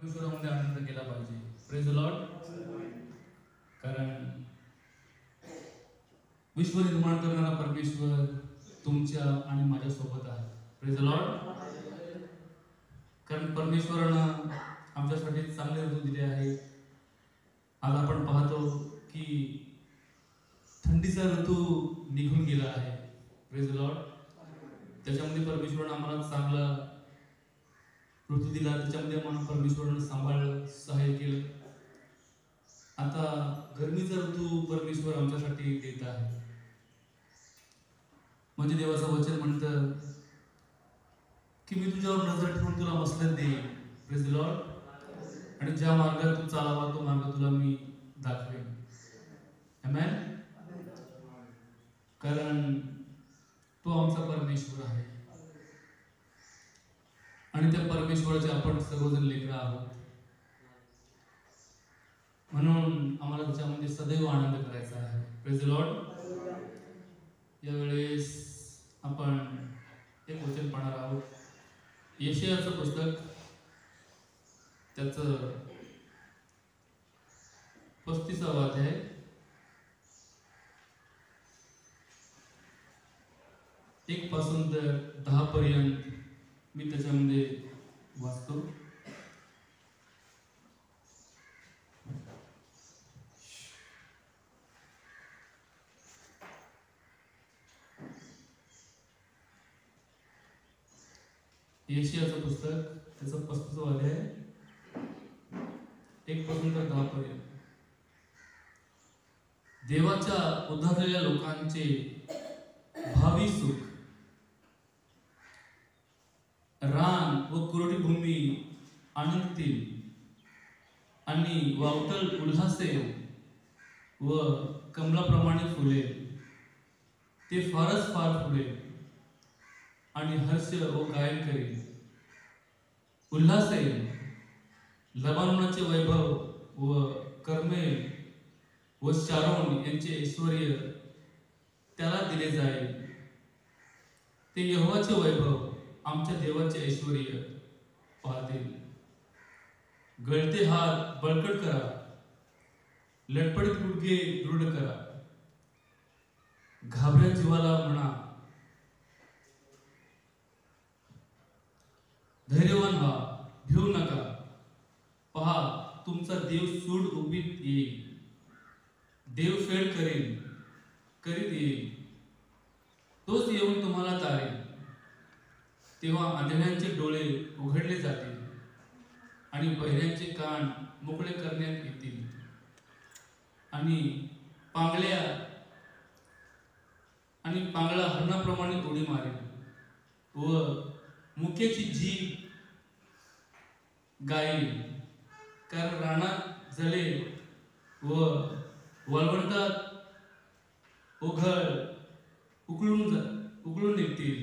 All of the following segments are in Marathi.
परमेश्वरामध्ये आनंद केला पाहिजे. Praise the Lord. कारण विश्व निर्माण करणारा परमेश्वर तुमच्या आणि माझ्या सोबत आहे. Praise the Lord. कारण परमेश्वरानं आमच्यासाठी चांगले ऋतू दिले आहे. आज आपण पाहतो की थंडीचा ऋतू निघून गेला आहे. Praise the Lord. त्याच्यामध्ये परमेश्वरानं आम्हाला चांगला ऋतू दिला, त्याच्यामध्ये आम्हाला परमेश्वरानं सांभाळलं, सहाय्य केलं. आता गरमीचा ऋतू परमेश्वर आमच्यासाठी देत आहे. म्हणजे देवाचं वचन म्हणतं की मी तुझ्यावर नजर ठेवून तुला मसलत देईन. Praise the Lord. आणि ज्या मार्गात तू चालावा तो मार्ग तुला मी दाखवेन. आमेन. कारण तो आमचा परमेश्वर आहे आणि त्या परमेश्वराचे आपण सर्वजण लेकरं आहोत. म्हणून आम्हाला त्याच्यामध्ये सदैव आनंद करायचा आहे. Praise the Lord. यावेळेस आपण एक वचन पाहणार आहोत. यशायाचं पुस्तक, त्याचं 35वा अध्याय, 1 पासून तर 10 पर्यंत मी त्याच्यामध्ये वाचतो. यशायाचं पुस्तक, त्याचं 35वा अध्याय, 1 पासून तर 10 पर्यंत. देवाच्या उद्धारलेल्या लोकांचे भावी सुख, रान व कोरडी भूमी आनंदतील आणि वावटल उल्हासेल व कमलाप्रमाणे फुलेल. ते फारच फार फुलेल आणि हर्ष व गायन करेल. उल्हासेल. लबानोनाचे वैभव व कर्मेल व शारोन यांचे ऐश्वर्य त्याला दिले जाईल. ते यहोवाचे वैभव, आमच्या देवाचे ऐश्वर्य पाहतील. गळते हात बळकट करा, लटपटीत गुडघे दृढ करा. घाबऱ्या जीवाला म्हणा, धैर्यवान व्हा, भिवू नका. पहा, तुमचा देव सूड उभीत येईल. देव फेड करीत येईल. तोच येऊन तुम्हाला तारेल. तेव्हा अंधळ्यांचे डोळे उघडले जातील आणि बहिऱ्यांचे कान मोकळे करण्यात येतील. आणि पांगळा हरणाप्रमाणे उडी मारेल व मुक्याची जीभ गाईल. कारण रानात जले व वाळवंटात ओघळ उकळून निघतील.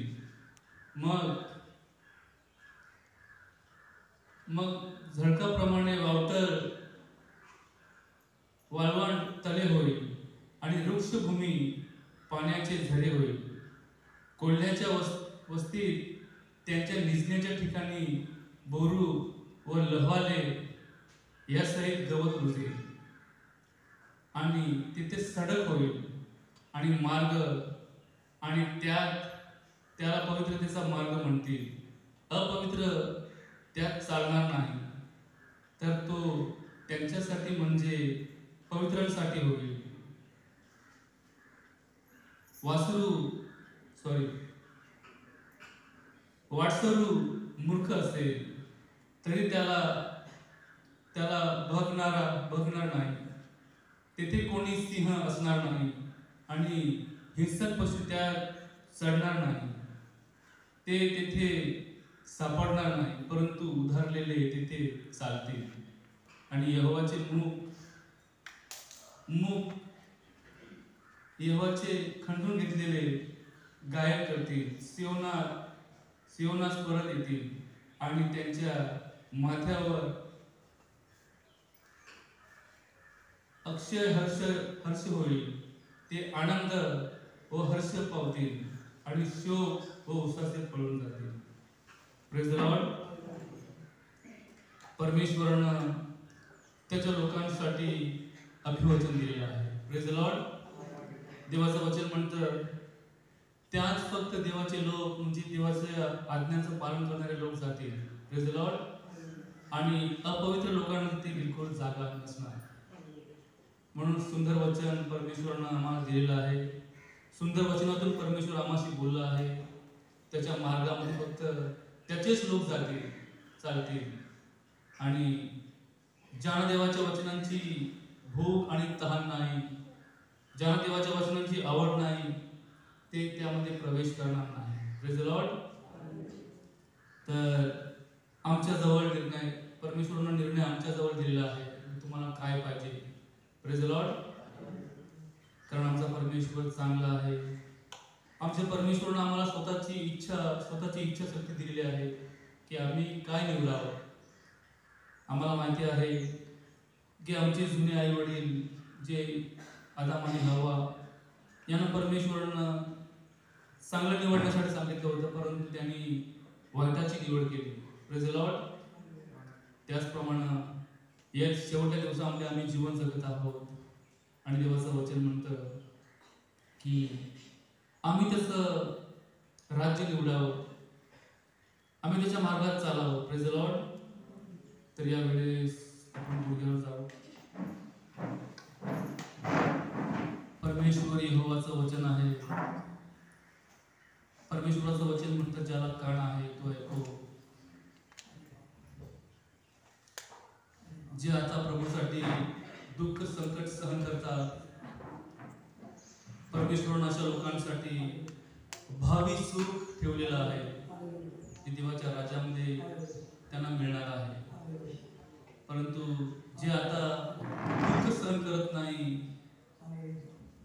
मग झडकाप्रमाणे वाळवंट तळे होईल आणि वृक्षभूमी पाण्याचे झरे होईल. कोल्ह्याच्या वस्तीत त्यांच्या निजण्याच्या ठिकाणी बोरू व लव्हाले यासहित गवत रुजेल. आणि तिथे सडक होईल आणि मार्ग, आणि त्याला पवित्रतेचा मार्ग म्हणतील. अपवित्र त्यात चालणार नाही, तर तो त्यांच्यासाठी म्हणजे पवित्रांसाठी होईल. वाटसरू मूर्ख असेल तरी त्याला बघणार नाही. तेथे कोणी सिंह असणार नाही आणि हिंसक पशु त्यात चढणार नाही. ते तेथे सापडणार नाही, परंतु उधारलेले तेथे चालतील. आणि यहोवाचे खंडून घेतलेले गायन करतील. सियोनास परत येतील आणि त्यांच्या माथ्यावर अक्षय हर्ष होईल. ते आनंद व हर्ष पावतील आणि शोक व उसासे पळून जातील. Praise the Lord. परमेश्वरानं त्याच्या लोकांसाठी अभिवचन दिलेलं आहे. Praise the Lord. देवाचं वचन म्हणतं त्याच फक्त देवाचे लोक म्हणजे देवाच्या आज्ञांचं पालन करणारे लोक जातील. Praise the Lord. आणि अपवित्र लोकांना ते बिलकुल जागा नसणार. म्हणून सुंदर वचन परमेश्वरानं आम्हाला दिलेलं आहे. सुंदर वचनातून परमेश्वर आम्हाशी बोलला आहे. त्याच्या मार्गामध्ये फक्त त्याचेच लोक जातील, चालतील. आणि ज्यांना देवाच्या वचनांची भूक आणि तहान नाही, ज्यांना देवाच्या वचनांची आवड नाही, ते त्यामध्ये प्रवेश करणार नाही. Praise the Lord. तर आमच्या जवळ निर्णय, परमेश्वरानं निर्णय आमच्या जवळ दिलेला आहे, तुम्हाला काय पाहिजे. Praise the Lord. कारण आमचा परमेश्वर चांगला आहे. आमच्या परमेश्वरानं आम्हाला स्वतःची इच्छाशक्ती दिलेली आहे की आम्ही काय निवडावं. आम्हाला माहिती आहे की आमचे जुने आई वडील जे आदाम आणि हव्वा यांना परमेश्वरानं चांगलं निवडण्यासाठी सांगितलं होतं, परंतु त्यांनी वाईटाची निवड केली. Praise the Lord. त्याचप्रमाणे या शेवटच्या दिवसामध्ये आम्ही जीवन जगत आहोत आणि देवाचं वचन म्हणतं की आम्ही त्याचं राज्य निवडावं, आम्ही त्याच्या मार्गात चालावं. Praise the Lord. तर यावेळेस आपण गुडघ्यावर जाऊ. परमेश्वर यहोवाचं वचन आहे. परमेश्वराचं वचन म्हणतं ज्याला कान आहे तो ऐको. जे आता प्रभूसाठी दुःख संकट सहन करतात, परमेश्वरानं अशा लोकांसाठी भावी सुख ठेवलेलं आहे ते देवाच्या राज्यामध्ये त्यांना मिळणार आहे. परंतु जे आता दुःख सहन करत नाही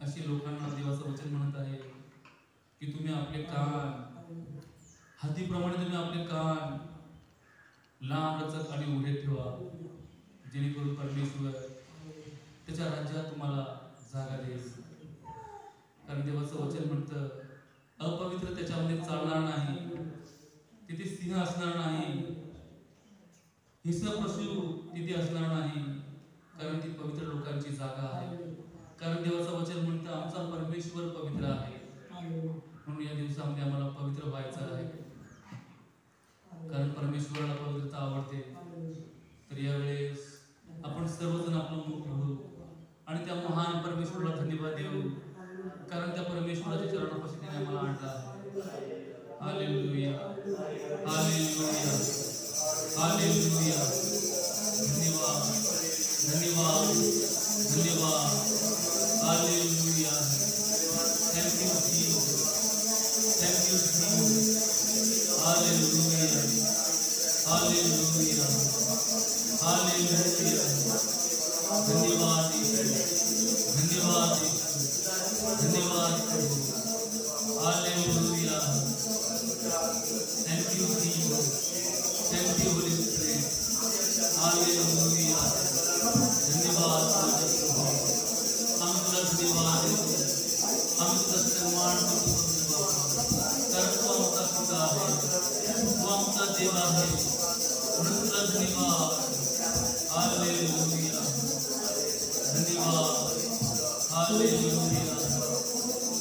अशी लोकांना देवाचं वचन म्हणत आहे की तुम्ही आपले कान हातीप्रमाणे तुम्ही आपले कान लांब लचक आणि उघडे ठेवा, जेणेकरून परमेश्वर त्याच्या राज्यात तुम्हाला जागा देईल. कारण देवाचं वचन म्हणतं अपवित्र त्याच्यामध्ये चालणार नाही, तिथे सिंह असणार नाही, हिंस्र पशु तिथे असणार नाही, कारण ती पवित्र लोकांची जागा आहे. कारण देवाचं वचन म्हणतं आमचा परमेश्वर पवित्र आहे. म्हणून या दिवसामध्ये आम्हाला पवित्र व्हायचं आहे, कारण परमेश्वराला पवित्रता आवडते. तर यावेळेस आपण सर्वजण आपलं मुख घेऊ आणि त्या महान परमेश्वराला धन्यवाद देऊ, कारण त्या परमेश्वराच्या चरणापाशी त्याने आम्हाला आणलं आहे. Hallelujah, hallelujah, hallelujah. धन्यवाद, धन्यवाद, धन्यवाद. Hallelujah. Thank you Jesus, thank you Jesus. Hallelujah, hallelujah, hallelujah. धन्यवाद धन्यवाद धन्यवाद प्रभु. Hallelujah. Thank you Jesus, thank you holy spirit. Hallelujah. धन्यवाद प्रभु. हम तुला धन्यवाद देतो, हम तुला सन्मान करतो कारण तू आमचा पिता आहे, तू आमचा देव आहे. म्हणून तुला धन्यवाद. हालेलुया. धन्यवाद. Hallelujah.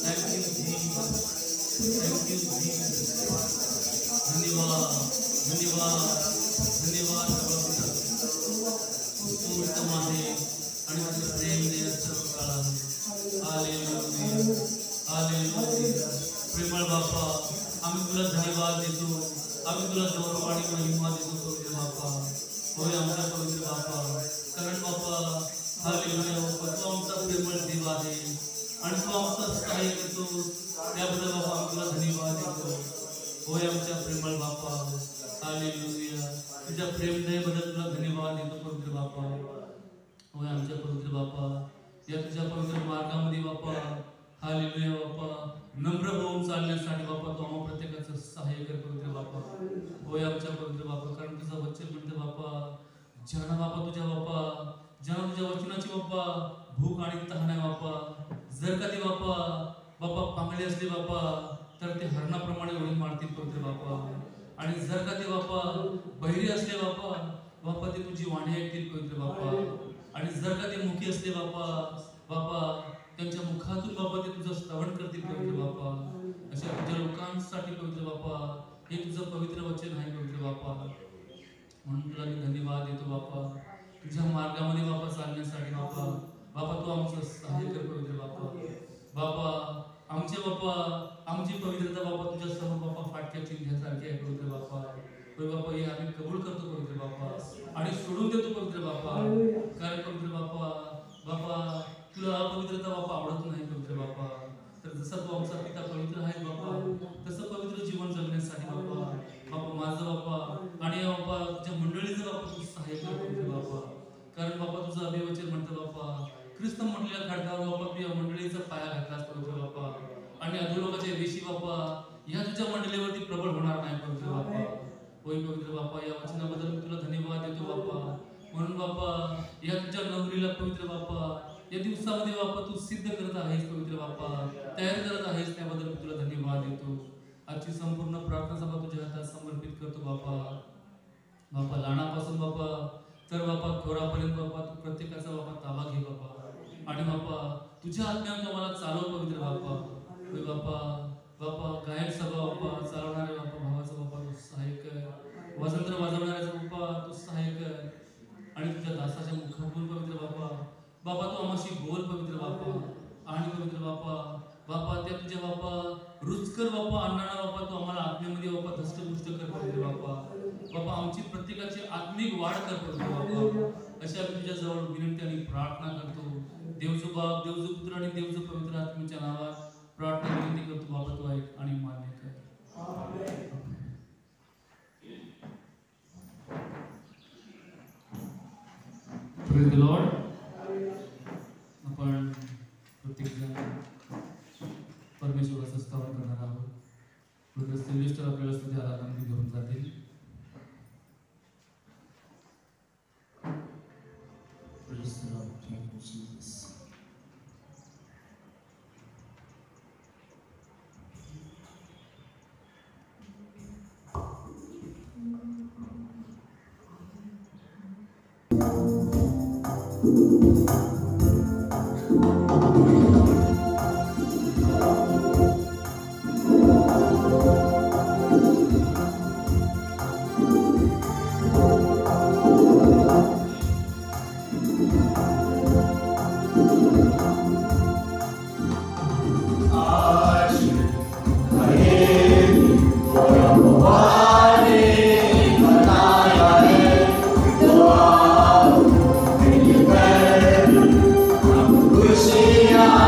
Thank you Jesus, thank you Jesus. धन्यवाद, धन्यवाद, धन्यवाद प्रभु. तू उत्तम आहे आणि तुझं प्रेम देण्याचं काळ आहे. Hallelujah, hallelujah. प्रेमळ बापा, आम्ही तुला धन्यवाद देतो, आम्ही तुला गौरव आणि महिमा देतो पवित्र बापा. होय आमचा पवित्र बापा, कारण बापा हालेलुया बापा तू आमचा प्रेमळ देव आहे आणि तू आमचा सहाय्य करतो. त्याबद्दल बापा आम्ही तुला धन्यवाद देतो. होय आमच्या प्रेमळ बापा. हालेलुया. तुझ्या प्रेमदयेबद्दल तुला धन्यवाद देतो पवित्र बापा. होय आमच्या पवित्र बापा, या तुझ्या पवित्र मार्गामध्ये बापा हालेलुया बापा नम्र होऊन चालण्यासाठी बापा तू आम्हा प्रत्येकाचं सहाय्य कर पवित्र बापा. होय आमच्या पवित्र बापा, कारण तुझं वचन म्हणतं बापा ज्यांना बापा तुझ्या बापा, ज्यांना तुझ्या वचनाची बापा भूक आणि तहान आहे बापा, जर का ते बापा बापा पांगळे असले बापा तर ते हरणाप्रमाणे उडी मारतील पवित्र बापा. आणि जर का ते बापा बहिरे असले बापा बापा ते तुझी वाणी ऐकतील पवित्र बापा, आणि जर का ते मुखी असले बापा, बापा त्यांच्या मुखातून बापा ते तुझं श्रवण करतील पवित्र बापा. अशा तुझ्या लोकांसाठी पवित्र बापा हे तुझं पवित्र वचन आहे पवित्र बापा. म्हणून तुला मी धन्यवाद देतो बापा, तुझ्या मार्गामध्ये बापा चालण्यासाठी बापा. बापा तू आमचं सहाय्य कर पवित्र बापा. बापा आमचे बापा आमची पवित्रता बापा तुझ्या समोर बापा फाटक्या चिन्हासारखी आहे पवित्र बापा. बापा हे आम्ही कबूल करतो पवित्र बापा आणि सोडून देतो पवित्र बापा. कारण पवित्र बापा, बापा तुला अपवित्रता बापा आवडत नाही पवित्र बापा. तर जसा तू आमचा पिता पवित्र आहे बापा, तसं पवित्र जीवन जगण्यासाठी बापा, बापा माझं बापा आणि बापा तुझ्या मंडळीचं बापा तू सहाय्य कर पवित्र बापा. कारण बापा तुझं अभिवचन म्हणतं बापा, ख्रिस्त म्हटलेल्या खडकावर बापा तू या मंडळीचा पाया घातलास पवित्र बापा. आणि अधोलोकाच्या वेशी बापा या तुझ्या मंडळीवरती प्रबळ होणार नाही पवित्र बापा. होय पवित्र बापा, या वचनाबद्दल मी तुला धन्यवाद देतो बापा. म्हणून बापा या तुझ्या नवरीला पवित्र बापा या दिवसामध्ये बापा तू सिद्ध करत आहेस पवित्र बापा, तयार करत आहेस, त्याबद्दल मी तुला धन्यवाद देतो. आजची संपूर्ण प्रार्थना सभा तुझ्या हातात समर्पित करतो बापा. बापा लहानापासून बापा तर बापा थोरापर्यंत बापा तू प्रत्येकाचा बापा ताबा घे बापा. आणि बापा तुझ्या आज्ञाने मला चालव पवित्र बापा. होय बापा, बापा गायक सभा बापा चालवणारे बापा भावाचा बापा तू सहाय्य कर. वजंत्र वाजवणाऱ्याचा बापा तू सहाय्य कर. आणि तुझ्या दासाच्या मुखातून पवित्र बापा, बापा तू आम्हाशी बोल पवित्र बापा. आणि पवित्र बापा, बापा त्या तुझ्या बापा रुचकर बापा अन्नाना बापा तू आम्हाला आत्म्यामध्ये बापा धष्टपुष्ट कर पवित्र बापा. बापा आमची प्रत्येकाची आत्मिक वाढ कर पवित्र बापा. अशा मी तुझ्या जवळ विनंती आणि प्रार्थना करतो. देवजो बाप, देवजो पुत्र आणि देवजो पवित्र आत्म्याच्या नावात प्रार्थना विनंती करतो बाबा. तू ऐक आणि मान्य कर. आमेन. Praise the lord. आपण प्रत्येक जण परमेश्वराचं स्तवन करणार आहोत. ब्रदर सिल्व्हेस्टर आपल्याला स्तुती आराधना घेऊन जातील. Praise the Lord. Thank you, Jesus. Yeah.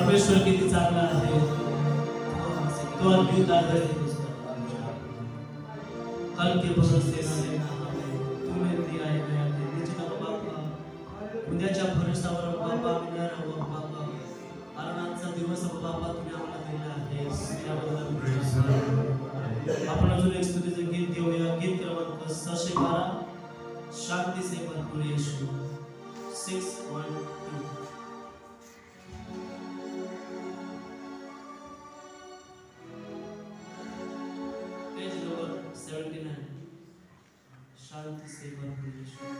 परमेश्वर किती चांगला आहे, तो अद्भुत आहे। कल के भरोसे से तू मेरे दिया है गया है निज का बाबा उद्याच्या भरोसावर बाबा आम्ही न राहू बाबा, कारण आजचा दिवस बाबा तुम्ही आम्हाला दिला आहे याबद्दल आपण अजून एक स्तुतीचं गीत देऊया। गीत क्रमांक 612 शांती से भरपूर यीशु 612 पेज नंबर 79 शांति से भरपूर यीशु।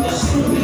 Yes,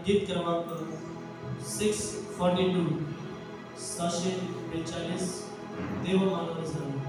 गीत क्रमांक 642 642 देव मानव सर्व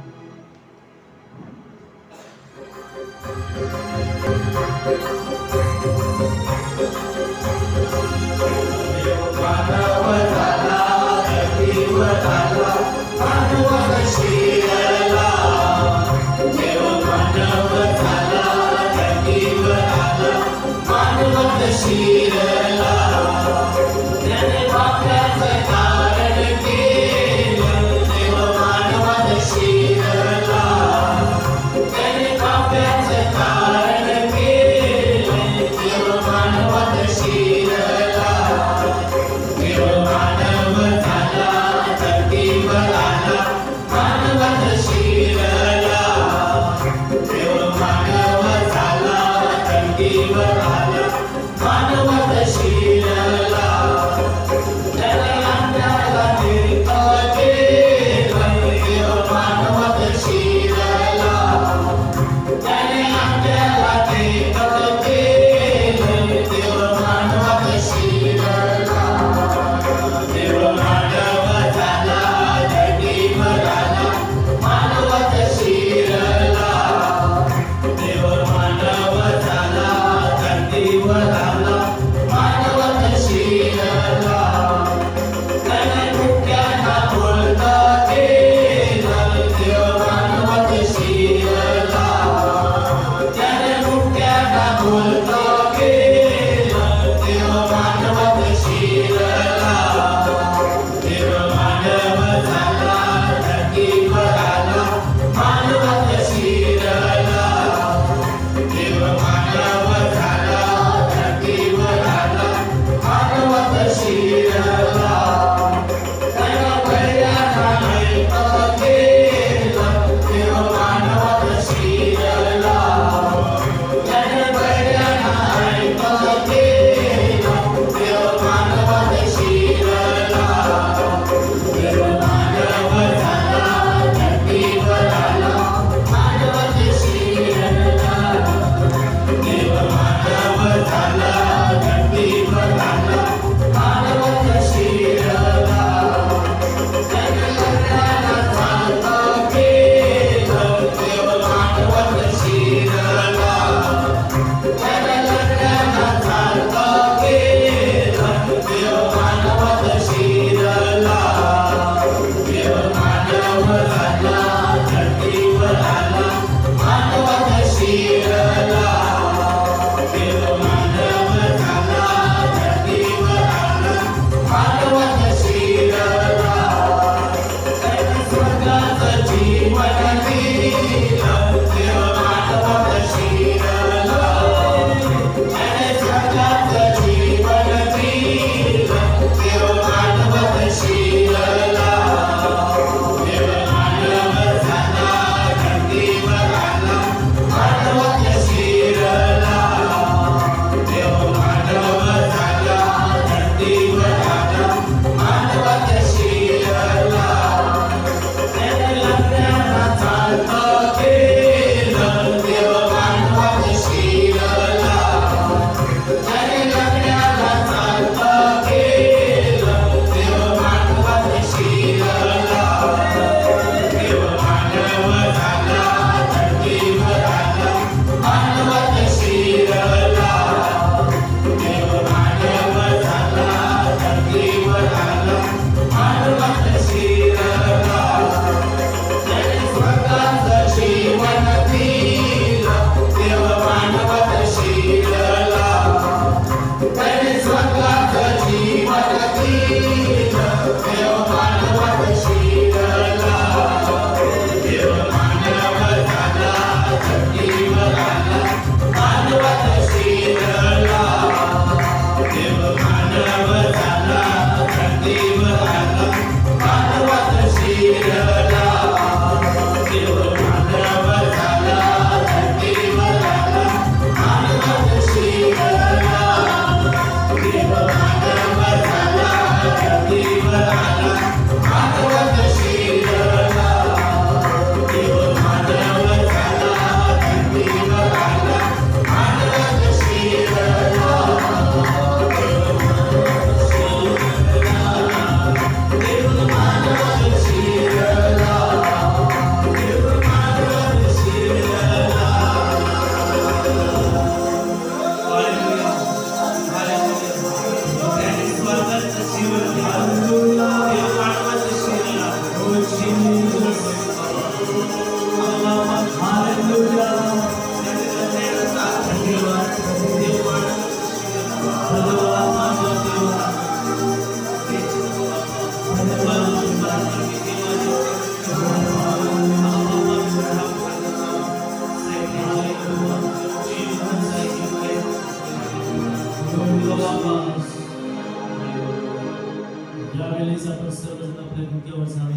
सर्वजण आपल्या डोक्यावर जावे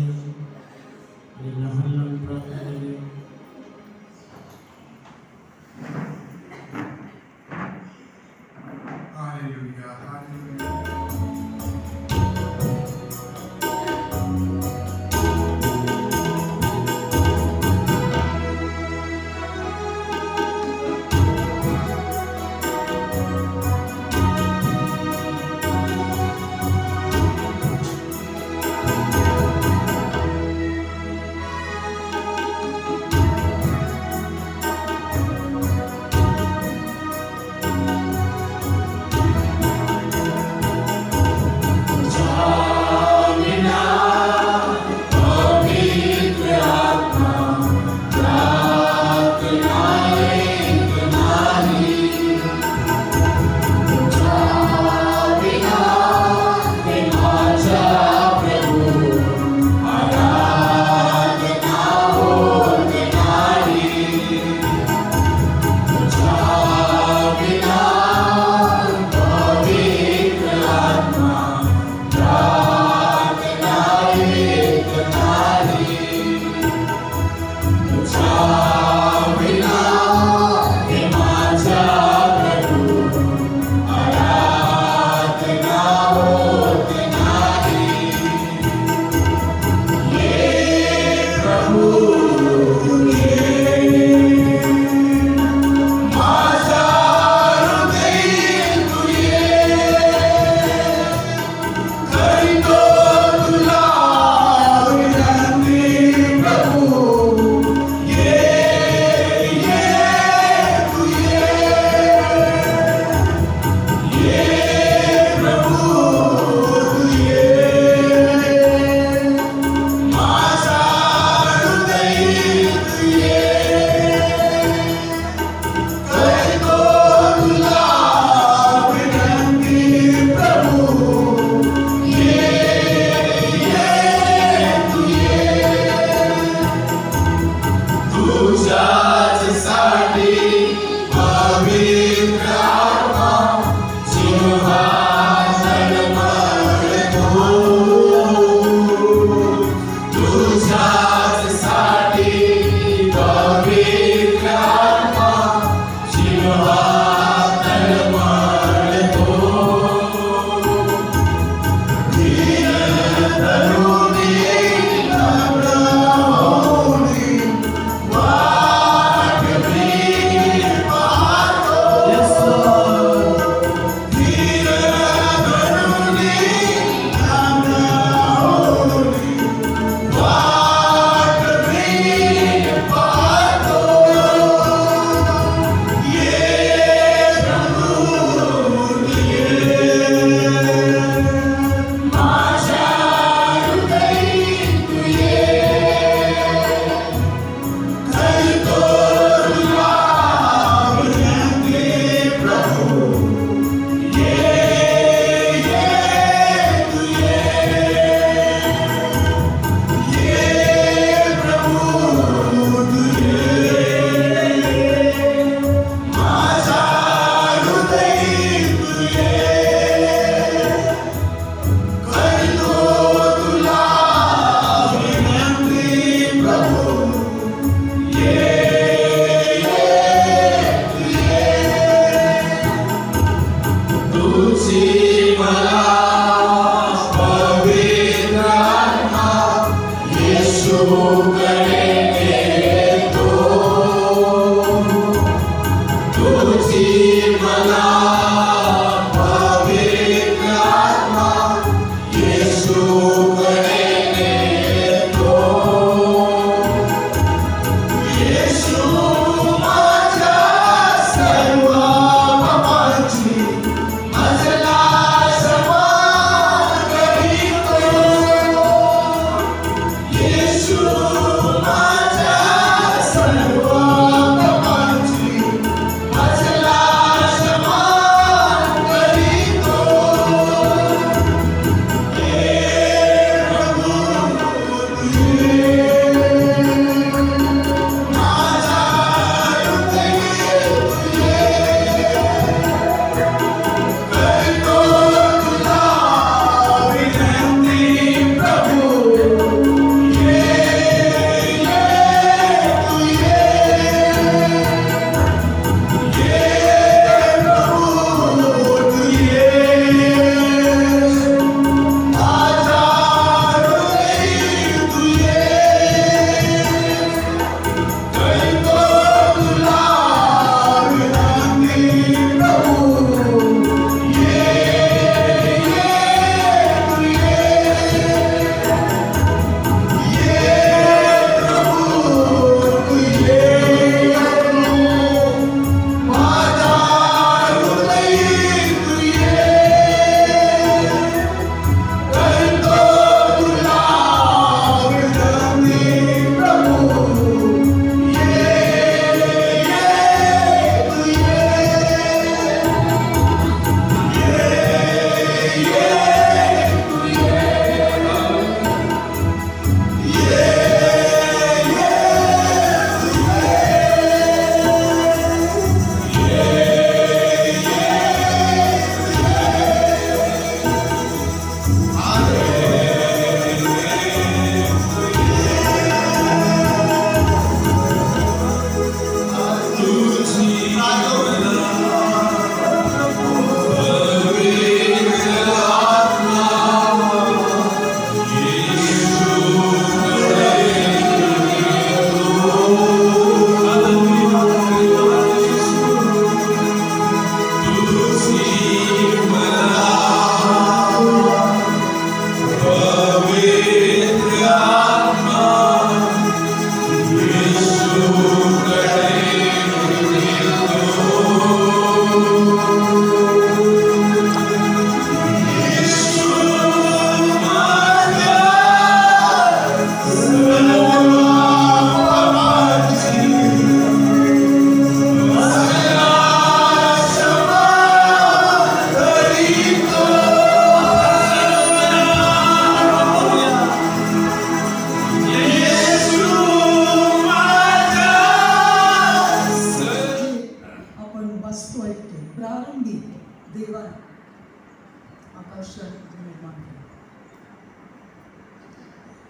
आणि लहान लहान प्रार्थना करूया. Hallelujah, hallelujah. Hallelujah.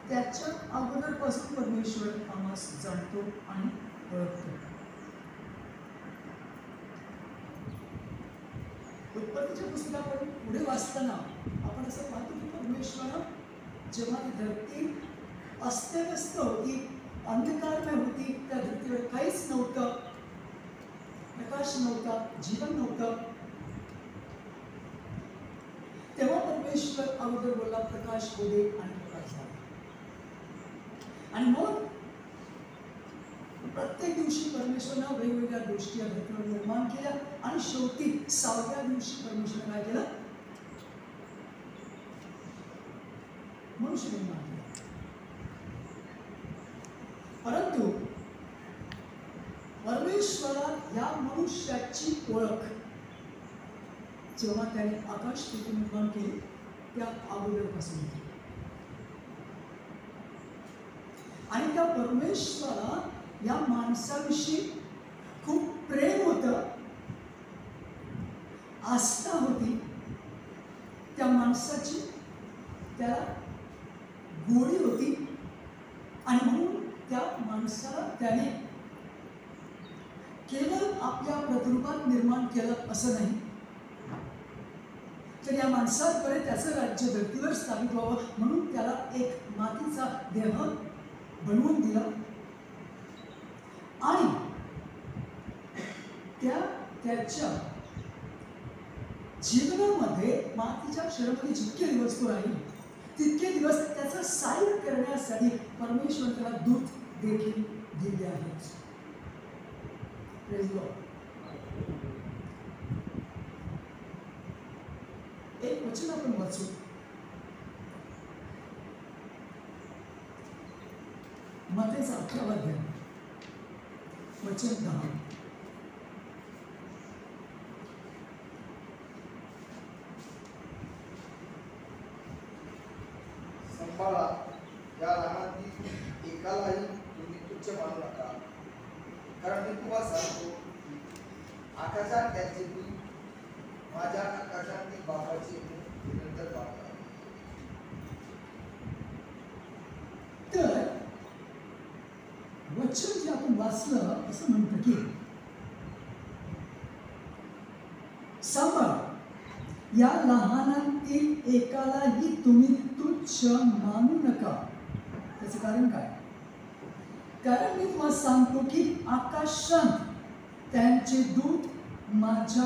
त्याच्या अगोदरपासून परमेश्वर आम्हास जाणतो आणि ओळखतो. उत्पत्तीच्या पुस्तकाकडून पुढे वाचताना आपण असं पाहतो की परमेश्वर जेव्हा ती धरती अस्ताव्यस्त होती, अंधकारमय होती, त्या धरतीवर काहीच नव्हतं, प्रकाश नव्हता, जीवन नव्हतं, तेव्हा परमेश्वर अगोदर बोलला प्रकाश होऊ दे आणि प्रकाश झाला. आणि मग प्रत्येक दिवशी परमेश्वरानं वेगवेगळ्या गोष्टी या धरतीवर निर्माण केल्या आणि शेवटी 6व्या दिवशी परमेश्वरानं काय केलं? मनुष्य निर्माण केला. परंतु परमेश्वरात या मनुष्याची ओळख जेव्हा त्याने आकाश पृथ्वी निर्माण केली त्या अगोदरपासून होती. आणि त्या परमेश्वरा या माणसाविषयी खूप प्रेम होतं, आस्था होती त्या माणसाची, त्याला गोडी होती. आणि म्हणून त्या माणसाला त्याने केवळ आपल्या प्रतिरूपात निर्माण केलं असं नाही, तर या माणसाद्वारे त्याचं राज्य धरतीवर स्थापित व्हावं म्हणून त्याला एक मातीचा देह बनवून दिला. आणि त्याच्या जीवनामध्ये मातीच्या शरीरामध्ये जितके दिवस तो राहील तितके दिवस त्याचं सहाय्य करण्यासाठी परमेश्वर त्याला दूत देखील दिले आहेत. एक वचन आपण वाचू. मत्तेचा 11वा अध्याय वचन 10. संभाळा, या लहानातील एकालाही तुम्ही तुच्छ मानू नका, कारण मी तुम्हाला सांगतो की आकाशात त्याचे दूत माझ्या आकाशातील बापाचे निरंतर पाहतात. तर वचन जे आपण वाचलं असं म्हणतं की सांभाळ, या लहानातील एकालाही तुम्ही तुच्छ मानू नका. त्याचं कारण काय? कारण मी तुम्हाला सांगतो की आकाशात त्यांचे दूत माझ्या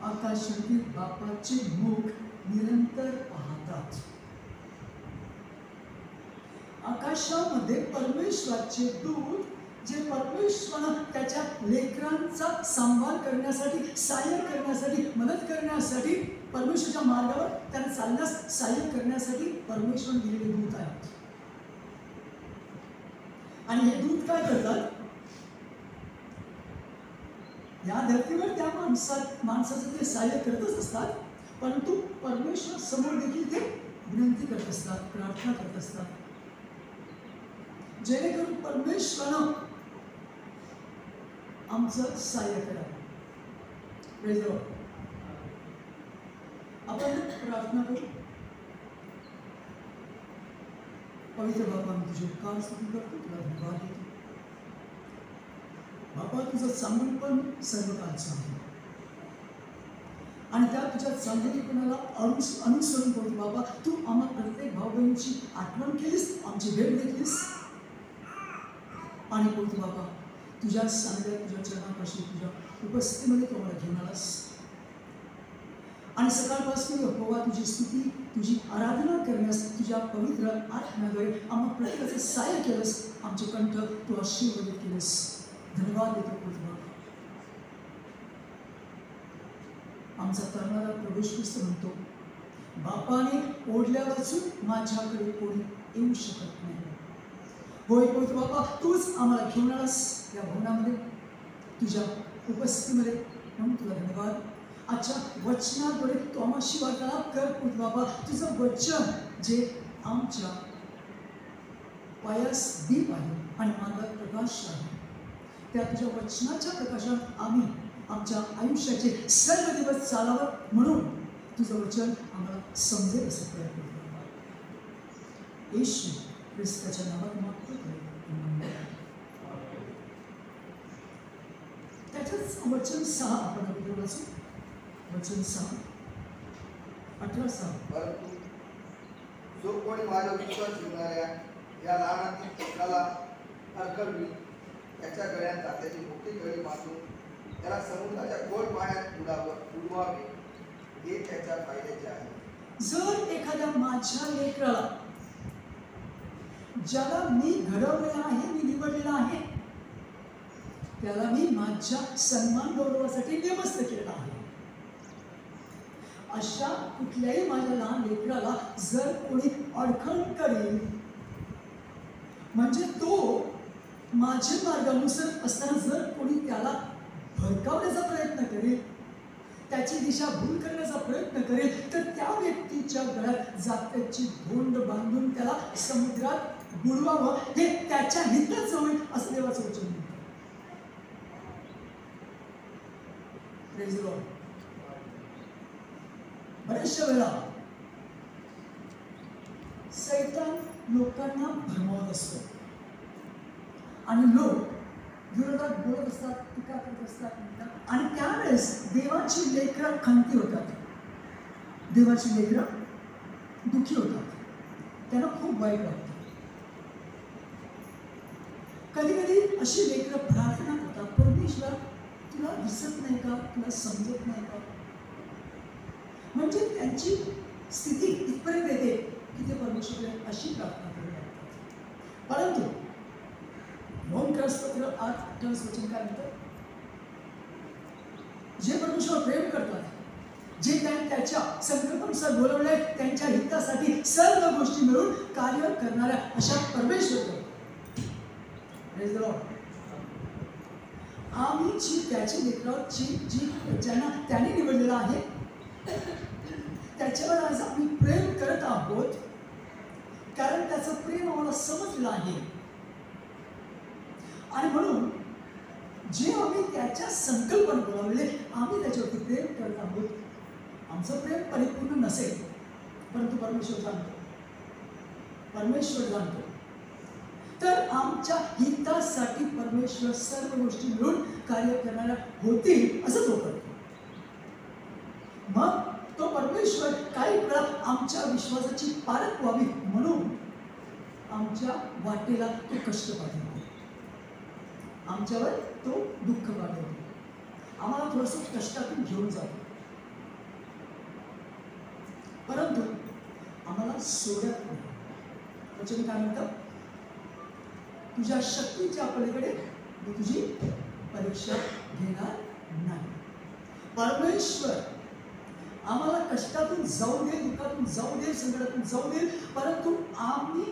आकाशातील बापाचे मुख निरंतर पाहतात. आकाशामध्ये परमेश्वराचे दूत जे परमेश्वरानं त्याच्या लेकरांचा सांभाळ करण्यासाठी, सहाय्य करण्यासाठी, मदत करण्यासाठी, परमेश्वराच्या मार्गावर त्यांना चालण्यास सहाय्य करण्यासाठी परमेश्वर दिलेले दूत आहेत. आणि हे दूत काय करतात? या धरतीवर त्या माणसाचं ते सहाय्य करतच असतात, परंतु परमेश्वर समोर देखील ते विनंती करत असतात, प्रार्थना करत असतात, जेणेकरून परमेश्वरानं आमचं सहाय्य करावं. Praise the lord. आपण प्रार्थना करू. पवित्र बाबा, मी तुझे उपकार स्तुती करतो, तुला धन्यवाद देतो. बाबा, तुझं चांगलपण सर्व काळचं आहे आणि त्या तुझ्या चांगलीपणाला अनुसरण करतो. बाबा, तू आम्हा प्रत्येक भाऊ बहिणीची आठवण केलीस, आमची भेट घेतलीस. आणि बोलतो बाबा, तुझ्या सांगल्या, तुझ्या चरणापाशी, तुझ्या उपस्थितीमध्ये तू आम्हाला घेऊन आलास. आणि सकाळपासून यहोवा तुझी स्तुती, तुझी आराधना करण्यास तुझ्या पवित्र आत्म्याद्वारे आम्हा प्रत्येकाचं सहाय्य केलंस. आमचे कंठ तू आशीर्वादित केलंस. धन्यवाद देतो बाबा. आमचा तरणारा प्रभू ख्रिस्त म्हणतो, बापाने ओढल्या वाचून माझ्याकडे कोणी येऊ शकत नाही. होय पवित्र बाबा, तूच आम्हाला घेऊन आलास या भवनामध्ये, तुझ्या उपस्थितीमध्ये, म्हणून तुला धन्यवाद. आजच्या वचनाद्वारे तू आम्हाशी वार्तालाप कर पवित्र बाबा. तुझं वचन जे आमच्या पायास दीप आहे आणि मार्गात प्रकाश आहे, त्या तुझ्या वचनाच्या प्रकाशात आम्ही आमच्या आयुष्याचे सर्व दिवस चालावं म्हणून तुझं वचन आम्हाला समजेल असं प्रयत्न करतो. येशू ख्रिस्ताच्या नावात मागतो. त्याच्याच वचन 6 आपण अगोदर वाचू. वचन 6 18:6. परंतु जो कोणी माझ्या विश्वास ठेवणाऱ्या या लहानातील एकाला अडकळवी, त्याच्या गळ्यात त्याची मोठी गळी बांधून त्याला समुद्राच्या खोल पाण्यात बुडवावे, हे त्याच्या फायद्याचे आहे. जर एखाद्या माझ्या लेकराला, ज्याला मी घडवलेला आहे, मी निवडलेला आहे, त्याला मी माझ्या सन्मान गौरवासाठी नेमस्त केलेला आहे, अशा कुठल्याही माझ्या लहान लेकराला जर कोणी अडखळ करेल, म्हणजे तो माझे मार्ग अनुसरत असताना जर कोणी त्याला भडकावण्याचा प्रयत्न करेल, त्याची दिशा भूल करण्याचा प्रयत्न करेल, तर त्या व्यक्तीच्या गळ्यात जात्याची धोंड बांधून त्याला समुद्रात बुडवावं, हे त्याच्या हिताचं होईल असं देवाचं वचन म्हणतं. Praise the Lord. बऱ्याचशा वेळा सैतान लोकांना भरमावत असतो आणि लोक विरोधात बोलत असतात, टीका करत असतात, आणि त्यावेळेस देवाची लेकरं खंती होतात, देवाची लेकरं दुःखी होतात, त्यांना खूप वाईट वाटतं. कधी कधी अशी लेकरं प्रार्थना करतात, परमेश्वर तुला दिसत नाही का, तुला समजत नाही का, म्हणजे त्यांची स्थिती इथपर्यंत येते की ते परमेश्वराला अशी प्रार्थना करू लागतात. परंतु रोमक्रसपत्र 8:28 वचन काय म्हणतं? जे परमेश्वर प्रेम करतात, जे त्याच्या संकल्पानुसार बोलवले, त्यांच्या हितासाठी सर्व गोष्टी मिळून कार्य करणाऱ्या अशा परमेश्वर. आम्ही जी त्याची लेकराची जी ज्यांना त्याने निवडलेला आहे, त्याच्यावर आज आम्ही प्रेम करत आहोत, कारण त्याचं प्रेम आम्हाला समजलं आहे. आणि म्हणून जे आम्ही त्याच्या संकल्पना बोलावले, आम्ही त्याच्यावरती प्रेम करत आहोत. आमचं प्रेम परिपूर्ण नसेल, परंतु परमेश्वर जाणतो, तर आमच्या हितासाठी परमेश्वर सर्व गोष्टी मिळून कार्य करणाऱ्या होतील असं तो करतो. मग तो परमेश्वर काही वेळा आमच्या विश्वासाची पारख व्हावी म्हणून आमच्या वाटेला तो कष्ट पाठवतो, आमच्यावर तो दुःख पाठवतो, आम्हाला थोडंसं कष्टातून घेऊन जातो, परंतु आम्हाला सोडत नाही. वचन काय म्हणतं? तुझ्या शक्तीच्या पलीकडे मी तुझी परीक्षा घेणार नाही. परमेश्वर आम्हाला कष्टातून जाऊ दे, दुःखातून जाऊ दे, संकटातून जाऊ दे, परंतु आम्ही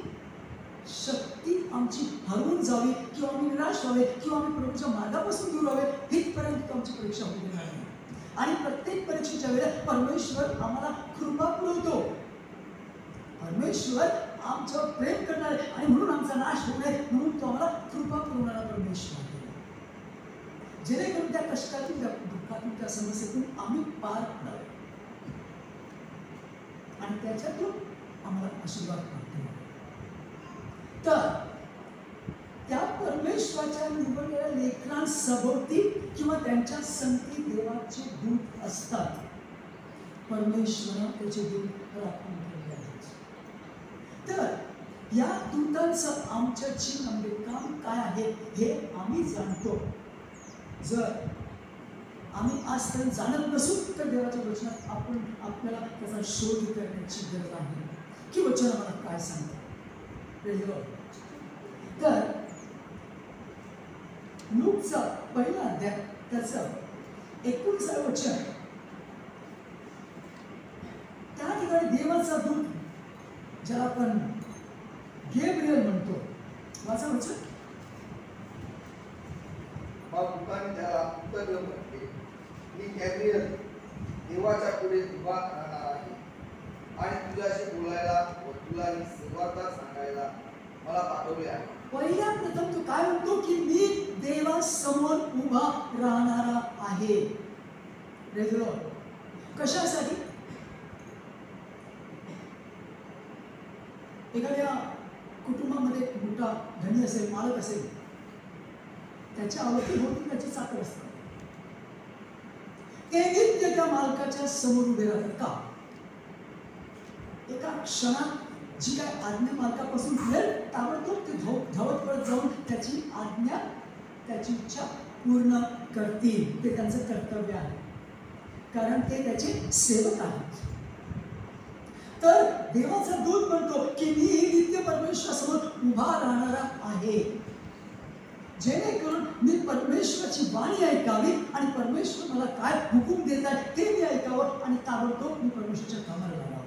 शक्ती आमची हरवून जावी किंवा आम्ही निराश व्हावे किंवा आम्ही प्रभूच्या मार्गापासून दूर व्हावे, इथपर्यंत आमची परीक्षा होऊ देणार नाही. आणि प्रत्येक परीक्षेच्या वेळेस परमेश्वर आम्हाला कृपा पुरवतो. परमेश्वर आमच्यावर प्रेम करणार आणि म्हणून आमचा नाश होऊ नये म्हणून तो आम्हाला कृपा पुरवणारा परमेश्वर आहे, जेणेकरून त्या कष्टातून, त्या दुःखातून, त्या समस्येतून आम्ही पार पडावे आणि त्याच्यातून आम्हाला आशीर्वाद प्राप्त. तर त्या परमेश्वराच्या निवडलेल्या लेकरांसभोवती किंवा त्यांच्या संगती देवाचे दूत असतात. परमेश्वर त्याचे दूत राखून ठेवले आहेत. तर या दूतांचं आमच्या जीवनामध्ये काम काय आहे हे आम्ही जाणतो. जर आम्ही आजपर्यंत जाणत नसू तर देवाच्या वचनात आपण आपल्याला त्याचा शोध करण्याची गरज आहे की वचन आम्हाला काय सांगतं. तर लूकचा पहिला अध्याय त्याचं 19 वचन, त्या ठिकाणी देवाचा दूत ज्याला आपण गॅब्रिएल म्हणतो, वाचा वचन. मग दूताने त्याला उत्तर देऊन म्हटले, मी गॅब्रिएल देवाच्या पुढे उभा राहणार आहे आणि तुझ्याशी बोलायला व तुला ही सुवार्ता सांगायला मला पाठवले आहे. पहिल्या प्रथम तो काय म्हणतो की मी देवासमोर उभा राहणारा आहे. कशासाठी? एखाद्या कुटुंबामध्ये मोठा धनी असेल, मालक असेल, त्याच्या अवतीभोवती त्याची चाकर असतात. ते नित्य त्या मालकाच्या समोर उभे राहतात. का? एका क्षणात जी काय आज्ञा मालकापासून मिळेल ताबडतोब ते धावत पडत जाऊन त्याची आज्ञा, त्याची इच्छा पूर्ण करतील. ते त्यांचं कर्तव्य आहे, कारण ते त्याचे सेवक आहेत. तर देवाचा दूत म्हणतो की मी नित्य परमेश्वरासमोर उभा राहणारा आहे, जेणेकरून मी परमेश्वराची वाणी ऐकावी आणि परमेश्वर मला काय हुकूम देत आहे ते मी ऐकावं आणि ताबडतोब मी परमेश्वराच्या कामाला लागावं.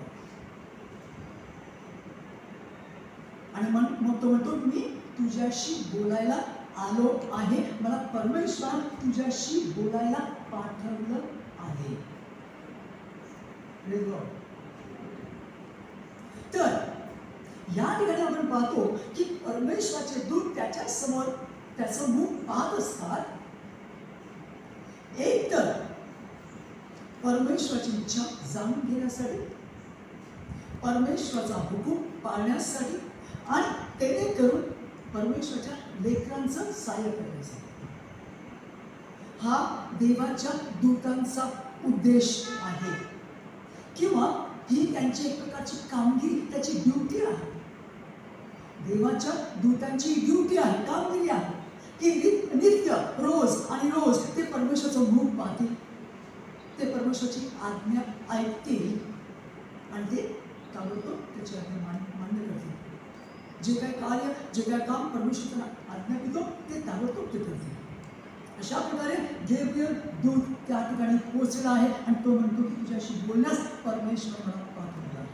आणि मग तो म्हणतो मी तुझ्याशी बोलायला आलो आहे, मला परमेश्वराने तुझ्याशी बोलायला पाठवलं आहे. तर या ठिकाणी आपण पाहतो की परमेश्वराचे दूत त्याच्या समोर त्याचं मुख पाहत असतात. एक तर परमेश्वराची इच्छा जाणून घेण्यासाठी, परमेश्वराचा हुकूम पाळण्यासाठी आणि तेने करून परमेश्वराच्या लेकरांचं सहाय्य करण्यासाठी. हा देवाच्या दूतांचा उद्देश आहे, किंवा ही त्यांची एक प्रकारची कामगिरी, त्याची ड्युटी आहे. देवाच्या दूतांची ड्युटी आहे, कामगिरी आहे की नित्य रोज आणि रोज ते परमेश्वराचं मुख पाहतील, ते परमेश्वराची आज्ञा ऐकतील आणि ते ताबडतोब त्याची आज्ञा मान्य करतील. जे काय कार्य, जे काय काम परमेश्वर आज्ञा देतो ते ताबडतोब ते करतील. अशा प्रकारे गेब्रियल दूत त्या ठिकाणी पोहोचला आहे आणि तो म्हणतो की तुझ्याशी बोलण्यास परमेश्वर मला पाठवला आहे.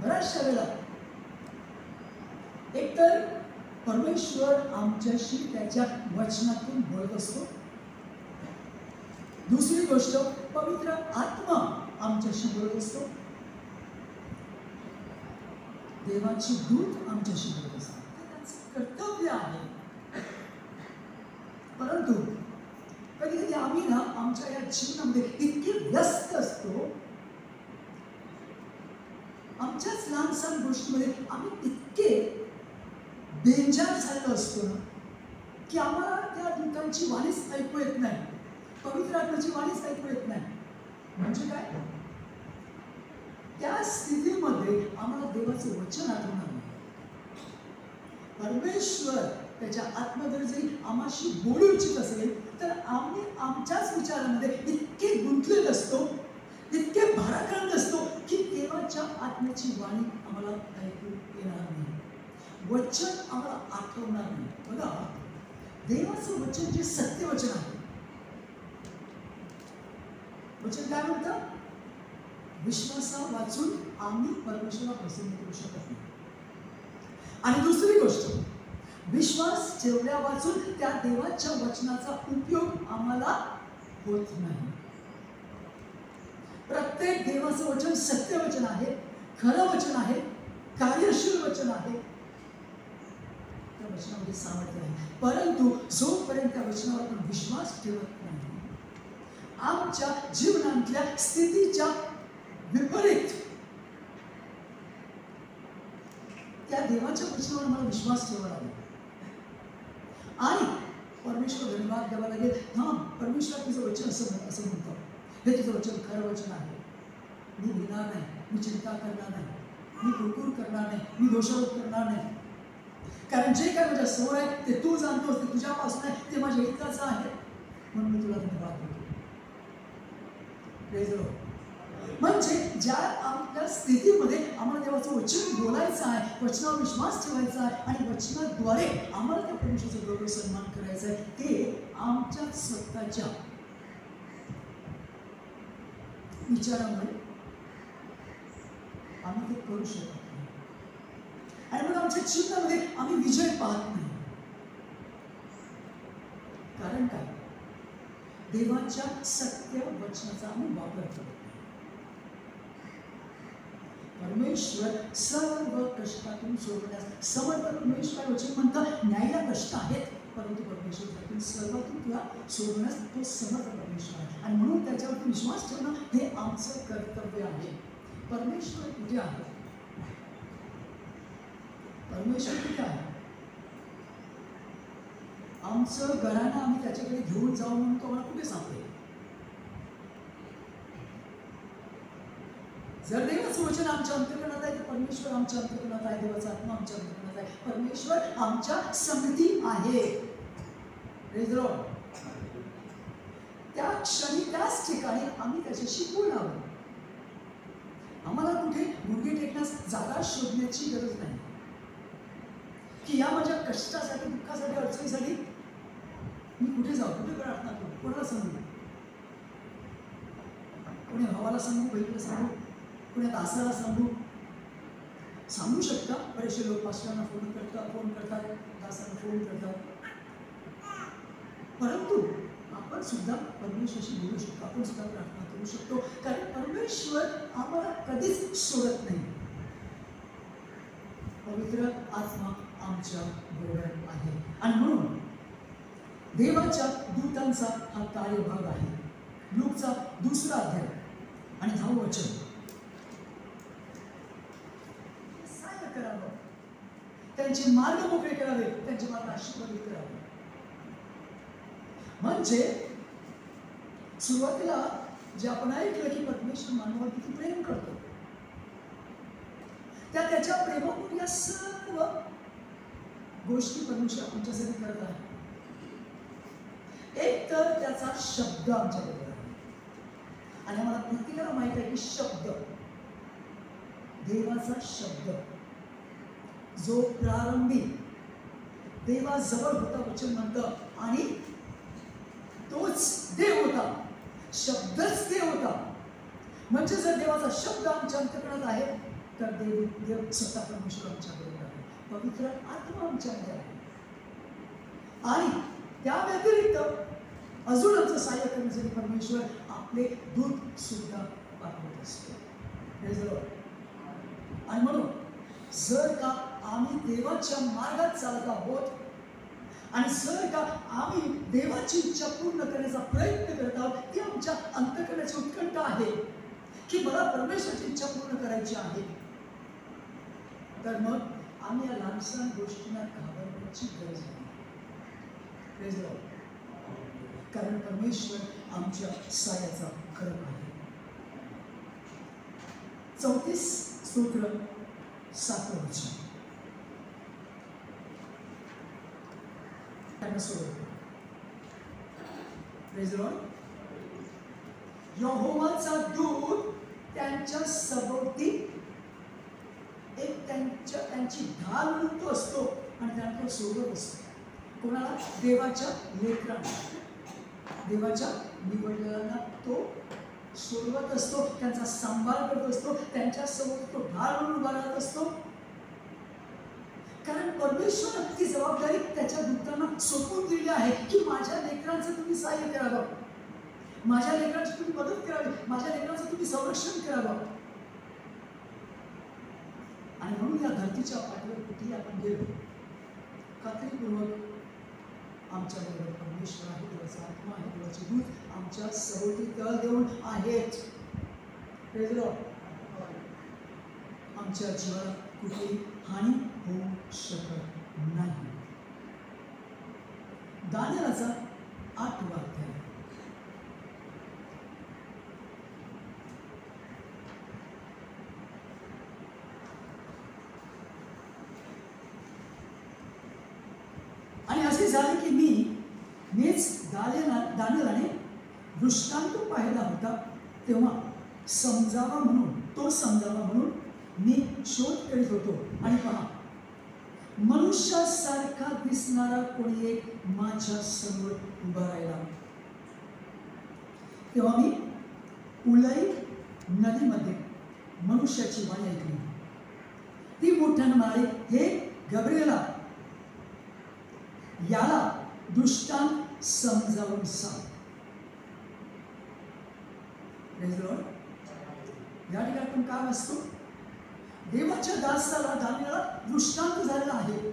बऱ्याचशा वेळेला एकतर परमेश्वर आमच्याशी त्याच्या वचनातून बोलत असतो. दुसरी गोष्ट, पवित्र आत्मा आमच्याशी बोलत असतो. देवाची दूत आमच्याशी बोलत असतात. ते त्यांचं कर्तव्य आहे. परंतु कधी कधी आम्ही ना आमच्या या जीवनामध्ये इतके व्यस्त असतो, आमच्याच लहान सहान गोष्टीमध्ये आम्ही इतके बेंजार झालेलो असतो ना की आम्हाला त्या दूतांची वाणीच ऐकू येत नाही, पवित्र आत्म्याची वाणीच ऐकू येत नाही. म्हणजे काय? त्या स्थितीमध्ये आम्हाला देवाचं वचन आठवणार नाही. परमेश्वर त्याच्या आत्म्याद्वारे जरी आम्हाशी बोलू इच्छित असेल तर आम्ही आमच्याच विचारांमध्ये इतके गुंतलेले असतो, इतके भाराक्रांत असतो की देवाच्या आत्म्याची वाणी आम्हाला ऐकू येणार नाही, वचन आम्हाला आठवणार नाही. बघा, देवाचं वचन जे सत्य वचन आहे, वचन काय म्हणतं? विश्वासा वाचून आम्ही परमेश्वराला प्रसन्न करू शकत नाही. आणि दुसरी गोष्ट, विश्वास ठेवल्या वाचून त्या देवाच्या वचनाचा उपयोग आम्हाला होत नाही. प्रत्येक देवाचं वचन सत्य वचन आहे, खरं वचन आहे, कार्यशील वचन आहे. त्या वचनामध्ये सामर्थ्य आहे. परंतु जोपर्यंत त्या वचनावर आपण विश्वास ठेवत नाही, आमच्या जीवनातल्या स्थितीच्या विपरीत त्या देवाच्या वचनावर मला विश्वास ठेवावा लागेल आणि परमेश्वर धन्यवाद द्यावा लागेल. हा, परमेश्वर तुझं वचन असं म्हणतं, हे तुझं वचन खरं वचन आहे. मी भिणार नाही, मी चिंता करणार नाही, मी कुरकुर करणार नाही, मी दोषारोप करणार नाही, कारण जे काय माझ्या समोर आहे ते तू जाणतोस, ते तुझ्यापासून आहे, ते माझ्या हिताचं आहे, म्हणून मी तुला धन्यवाद देतो. म्हणजे ज्या आपल्या स्थितीमध्ये आम्हाला देवाचं वचन बोलायचं आहे, वचनावर विश्वास ठेवायचा आहे आणि वचनाद्वारे आम्हाला त्या परमेश्वराचा गौरव सन्मान करायचा आहे, ते आमच्या स्वतःच्या विचारामुळे आम्ही ते करू शकत नाही. आणि मग आमच्या जीवनामध्ये आम्ही विजय पाहत नाही. कारण काय? देवाच्या सत्य वचनाचा आम्ही वापर करतो. परमेश्वर सर्व कष्टातून सोडवण्यास समर्थ. परमेश्वर वचन म्हणतं न्यायला कष्ट आहेत, परंतु परमेश्वर त्यातून सर्वातून तुला सोडवण्यास तो समर्थ परमेश्वर आहे. आणि म्हणून त्याच्यावर विश्वास ठेवणं हे आमचं कर्तव्य आहे. परमेश्वर कुठे आहे? परमेश्वर कुठे आहे? आमचं घराणं आम्ही त्याच्याकडे घेऊन जाऊ म्हणून तो आम्हाला कुठे सांगतोय? जर देवाचं वचन आमच्या अंतर्गणात आहे तर परमेश्वर आमच्या अंतर्गणात आहे, देवाचा आत्मा आमच्या अंतर्गणात आहे, परमेश्वर आमच्या संगती आहे. Praise the Lord. त्या क्षणी त्याच ठिकाणी आम्ही त्याच्याशी बोलावं. आम्हाला कुठे गुडघे टेकण्यास जागा शोधण्याची गरज नाही की या माझ्या कष्टासाठी, दुःखासाठी, अडचणीसाठी मी कुठे जाऊ, कुठे प्रार्थना करू, कोणाला सांगू? कोणी भावाला सांगू, बहिणीला सांगू, कोणी दासाला सांगू शकता. बरेचसे लोक पास्टरांना फोन करतात, दासांना फोन करतात. परंतु आपण सुद्धा परमेश्वराशी बोलू शकतो, आपण सुद्धा प्रार्थना करू शकतो, कारण परमेश्वर आम्हाला कधीच सोडत नाही. पवित्र आत्मा आमच्या बरोबर आहे. आणि म्हणून देवाच्या दूतांचा हा कार्यभाग आहे. लूकचा 2रा अध्याय आणि 10वं वचन. सहाय्य करावं, त्यांचे मार्ग मोकळे करावे, त्यांचे मार्ग आशीर्वादित करावे. म्हणजे सुरुवातीला जे आपण ऐकलं की परमेश्वर मानवावर किती प्रेम करतो, त्याच्या प्रेमातून या सर्व गोष्टी परमेश्वर आमच्यासाठी करत आहे. एक तर त्याचा शब्द आमच्याबरोबर आहे. आणि आम्हाला प्रत्येकाला माहित आहे की शब्द, देवाचा शब्द जो प्रारंभी देवाजवळ होता, वचन म्हणतं, आणि तोच देव होता, शब्दच देव होता. म्हणजे जर देवाचा शब्द आमच्या अंतर्गणात आहे तर देव स्वतः परमेश्वर आमच्या बरोबर आहे, पवित्र आत्मा आमच्यामध्ये आहे. आणि त्या व्यतिरिक्त अजून आमचं सहाय्य करण्यासाठी परमेश्वर आपले दूत सुद्धा पाठवत असतो. आणि म्हणून जर का आम्ही देवाच्या मार्गात चालत आहोत आणि जर का आम्ही देवाची इच्छा पूर्ण करण्याचा प्रयत्न करत आहोत, ती आमच्या अंतःकरणाची उत्कंठा आहे की मला परमेश्वराची इच्छा पूर्ण करायची आहे, तर मग आम्ही या लहानसहान गोष्टींना घाबरण्याची गरज नाही. Praise the Lord. कारण परमेश्वर आमच्या सहाय्याचा खरं आहे. 34 स्तोत्र 7वं वचन. त्यांना सोडवतो. Praise the Lord. यहोवाचा दूत त्यांच्या सभोवती एक त्यांची ढाल म्हणून तो असतो आणि त्यांना तो सोडत असतो. कोणाला? देवाच्या लेकरांना, देवाच्या निवडलेल्यांना तो सोडवत असतो, त्यांचा सांभाळ करत असतो, त्यांच्या समोर तो ढाल म्हणून उभा राहत असतो. कारण परमेश्वर ती जबाबदारी त्याच्या दूतांना सोपवून दिली आहे की माझ्या लेकरांचं तुम्ही सहाय्य करावं, माझ्या लेकरांची तुम्ही मदत करावी, माझ्या लेकरांचं तुम्ही संरक्षण करावं. आणि म्हणून या धरतीच्या पाठीवर कुठेही आपण गेलो, खात्रीपूर्वक आमच्या बरोबर परमेश्वर आहे, देवाचा आत्मा आहे, देवाचे दूत आमच्या सभोवती तळ देऊन आहेत. Praise the Lord. आमच्या जीवाला कुठेही हानी होऊ शकत नाही. दानिएलाचा 8वा अध्याय. आणि असे झाले की मीच दानिएलाने दृष्टांत पाहिला होता, तेव्हा समजावा म्हणून मी शोध करीत होतो. आणि पहा, मनुष्यासारखा दिसणारा कोणी एक माझ्या समोर उभा राहिला. तेव्हा मी उलाई नदीमध्ये मनुष्याची वाणी ऐकली. ती मोठ्यानं म्हणाली, हे गब्रिएला, याला दृष्टांत समजावून सांग. या ठिकाणी आपण काय वाचतो? देवाच्या दासाला दानिएला दृष्टांत झालेला आहे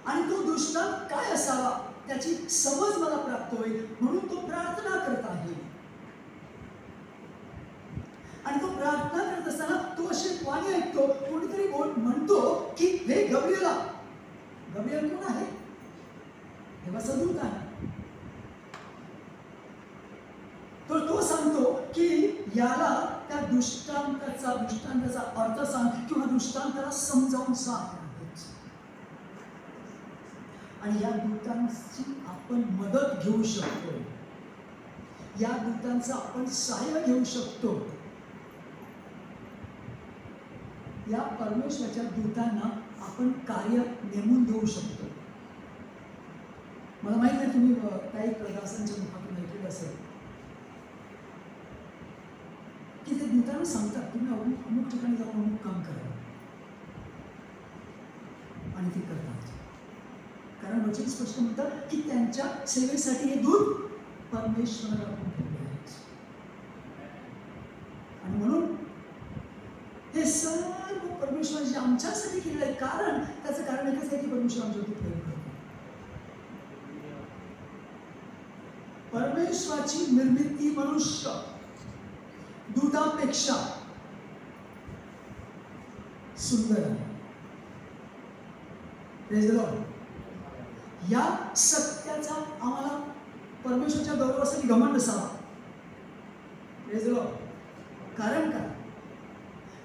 आणि तो दृष्टांत काय असावा त्याची समज मला प्राप्त होईल म्हणून तो प्रार्थना करत आहे. आणि तो प्रार्थना करत असताना तो तो अशी वाणी ऐकतो, कोणीतरी म्हणतो की हे गब्रिएला. गब्रिएल कोण आहे? देवाचा दूत आहे. तर तो सांगतो की याला त्या दृष्टांताचा अर्थ सांग किंवा दृष्टांताला समजावून सांग. आणि या दूतांची आपण मदत घेऊ शकतो, या दूतांचं आपण सहाय्य घेऊ शकतो. या परमेश्वराच्या दूतांना आपण कार्य नेमून देऊ शकतो. मला माहित नाही तुम्ही काही प्रदासांच्या मुखातून ऐकलेलं असेल की ते दूतांना सांगतात तुम्ही अमुक ठिकाणी जाऊन अमुक काम करा, आणि ते करतात. कारण वचन स्पष्ट म्हणतात की त्यांच्या सेवेसाठी हे दूत परमेश्वराला ठेवले आहेत. आणि म्हणून हे सर्व परमेश्वराने आमच्यासाठी केलेलं आहे. कारण त्याचं कारण एकच आहे की परमेश्वर आमच्यावरती प्रेम करतो. परमेश्वराची निर्मिती मनुष्य दूतांपेक्षा सुंदर आहे. Praise the Lord. या सत्याचा आम्हाला परमेश्वराच्या गौरवासाठी घमंड असावा. Praise the Lord. कारण काय?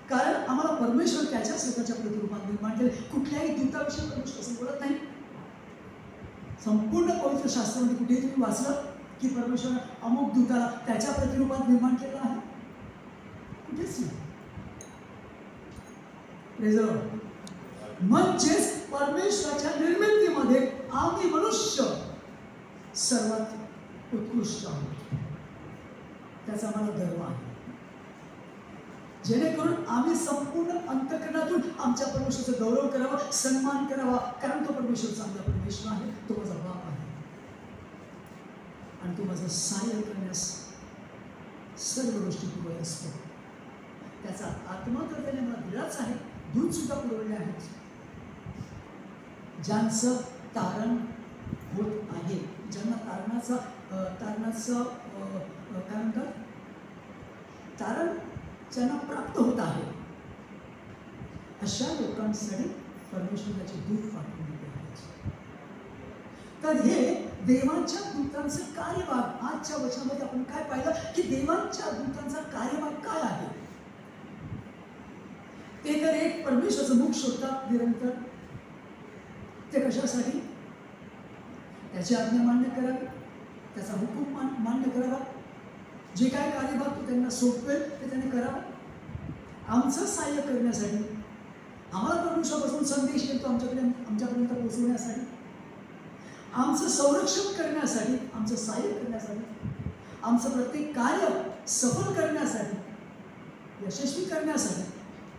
कारण आम्हाला परमेश्वर त्याच्या स्वतःच्या प्रतिरूपात निर्माण केले. कुठल्याही दूताविषयी परमेश्वर असं बोलत नाही. संपूर्ण पवित्र शास्त्रामध्ये कुठेही तुम्ही वाचलं की परमेश्वर अमुक दूताला त्याच्या प्रतिरूपात निर्माण केलं आहे? कुठेच नाही. Praise the Lord. म्हणजेच परमेश्वराच्या निर्मितीमध्ये आम्ही मनुष्य सर्वात उत्कृष्ट आहोत. त्याचा आम्हाला गर्व आहे. जेणेकरून आम्ही संपूर्ण अंतःकरणातून आमच्या परमेश्वराचा गौरव करावा, सन्मान करावा. कारण तो परमेश्वर चांगला परमेश्वर आहे. तो माझा बाप आहे आणि तो माझं सहाय्य करण्यास सर्व गोष्टी पुरवत असतो. त्याचा आत्मा तर त्याने मला दिलाच आहे, दूध सुद्धा पुरवले आहेत. ज्यांचं तारण होत आहे, ज्यांना तारणाचं काय म्हणतात, तारण ज्यांना प्राप्त होत आहे, अशा लोकांसाठी परमेश्वराचे दूत पाठवून दिले आहेत. तर हे देवांच्या दूतांचं कार्यभाग आजच्या वचनामध्ये आपण काय पाहिलं की देवांच्या दूतांचा कार्यभाग काय आहे. ते तर एक परमेश्वराचं मुख शोधतात निरंतर. ते कशासाठी? त्याची आज्ञा मान्य करावी, त्याचा हुकूम मान्य करावा. जे काय कार्यभाग तो त्यांना सोपवेल ते त्यांनी करावा. आमचं सहाय्य करण्यासाठी, आम्हाला परमेश्वरापासून संदेश येतो आमच्यापर्यंत पोहोचवण्यासाठी, आमचं संरक्षण करण्यासाठी, आमचं सहाय्य करण्यासाठी, आमचं प्रत्येक कार्य सफल करण्यासाठी, यशस्वी करण्यासाठी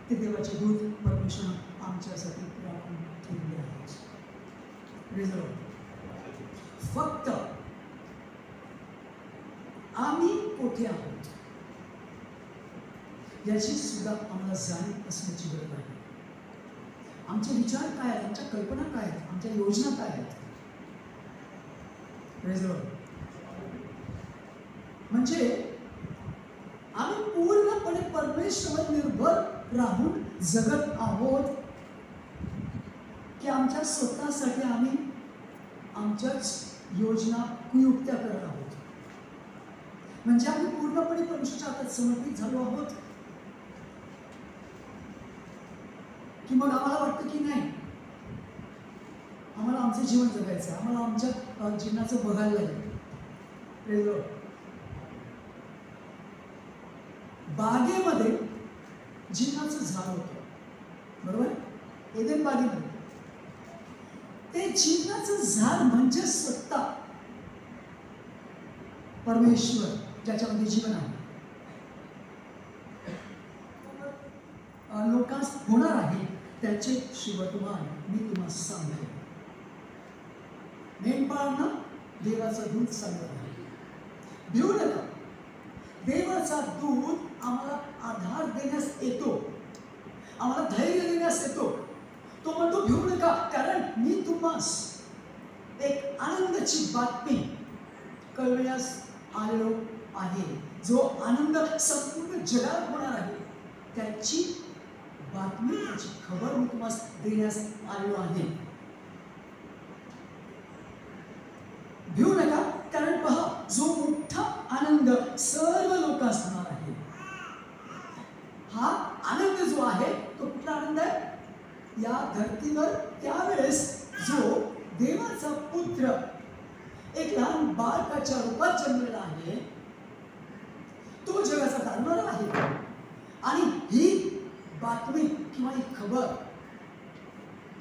ते देवाचे दूत परमेश्वर आमच्यासाठी राखून ठेवले आहेत. फक्त आम्ही कोठे आहोत याची सुद्धा आम्हाला जाणीव असण्याची गरज आहे. आमचे विचार काय आहेत, आमच्या कल्पना काय आहेत, आमच्या योजना काय आहेत. म्हणजे आम्ही पूर्णपणे परमेश्वरावर निर्भर राहून जगत आहोत की आमच्या स्वतःसाठी आम्ही आमच्याच योजना कुयुक्त्या करत आहोत. म्हणजे आम्ही पूर्णपणे परमेश्वराच्या हातात समर्पित झालो आहोत की मग आम्हाला वाटतं की नाही, आम्हाला आमचं जीवन जगायचं आहे, आम्हाला आमच्या जीवनाचं बघायला लागेल. बागेमध्ये जीवनाचं झाड होतं, बरोबर, एदेन बागेमध्ये. ते जीवनाचं झाड म्हणजे स्वतः परमेश्वर ज्याच्यामध्ये जीवन आहे. लोकांस होणार आहे त्याचे शुभवर्तमान मी तुम्हाला सांगतो. मेंढपाळांना देवाचा दूत सांगत आहे, भिवू नका. देवाचा दूत आम्हाला आधार देण्यास येतो, आम्हाला धैर्य देण्यास येतो. तो म्हणतो भिवू नका, कारण मी तुम्हास एक आनंदाची बातमी कळविण्यास आलेलो आहे. जो आनंद संपूर्ण जगात होणार आहे त्याची बातमी, त्याची खबर मी तुम्हाला देण्यास आलेलो आहे. भिऊ नका, कारण पहा, जो मोठा आनंद सर्व लोकांस होणार आहे. हा आनंद जो आहे तो कुठला आनंद आहे? या धरतीवर त्यावेळेस जो देवाचा पुत्र एक लहान बालकाच्या रूपात जन्मलेला आहे, तो जगाचा तारणारा आहे. आणि ही बातमी किंवा ही खबर,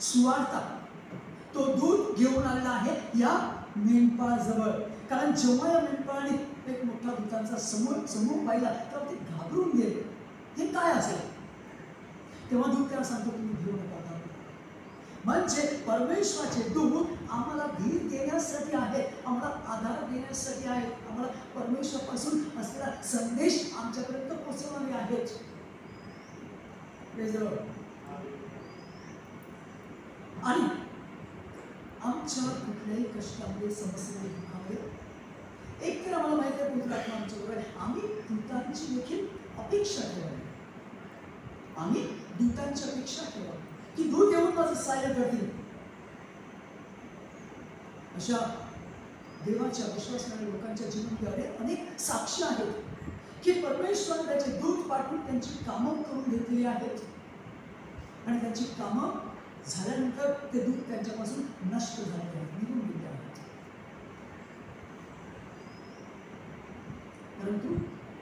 सुवार्ता, तो दूत घेऊन आलेला आहे या मेंढपाळाजवळ. कारण जेव्हा या मेंढपाळाने एक मोठा दूतांचा समूह पाहिला तेव्हा ते घाबरून गेले. हे काय असेल? तेव्हा दूत त्याला सांगतो, तुम्ही भिऊ नका. म्हणजे परमेश्वराचे दूत आम्हाला धीर देण्यासाठी आहे, आम्हाला आधार देण्यासाठी आहे, आम्हाला परमेश्वरापासून असलेला संदेश आमच्यापर्यंत पोहोचवणारे आहेत. आणि आमच्या कुठल्याही कष्टामध्ये, समस्येमध्ये, दुःखामध्ये एक तर आम्हाला माहिती आहे पवित्र आत्मा आमच्याबरोबर आहे. आम्ही दूतांची देखील अपेक्षा ठेवावी. आम्ही दूतांची अपेक्षा ठेवावी की दूत येऊन माझं सहाय्य करतील. अशा देवाच्या विश्वासणाऱ्या लोकांच्या जीवनाद्वारे अनेक साक्षी आहेत की परमेश्वराने त्याचे दूत पाठवून त्यांची कामं करून घेतलेली आहेत. आणि त्यांची कामं झाल्यानंतर ते दूत त्यांच्यापासून नष्ट झाले आहेत, निघून गेले आहेत. परंतु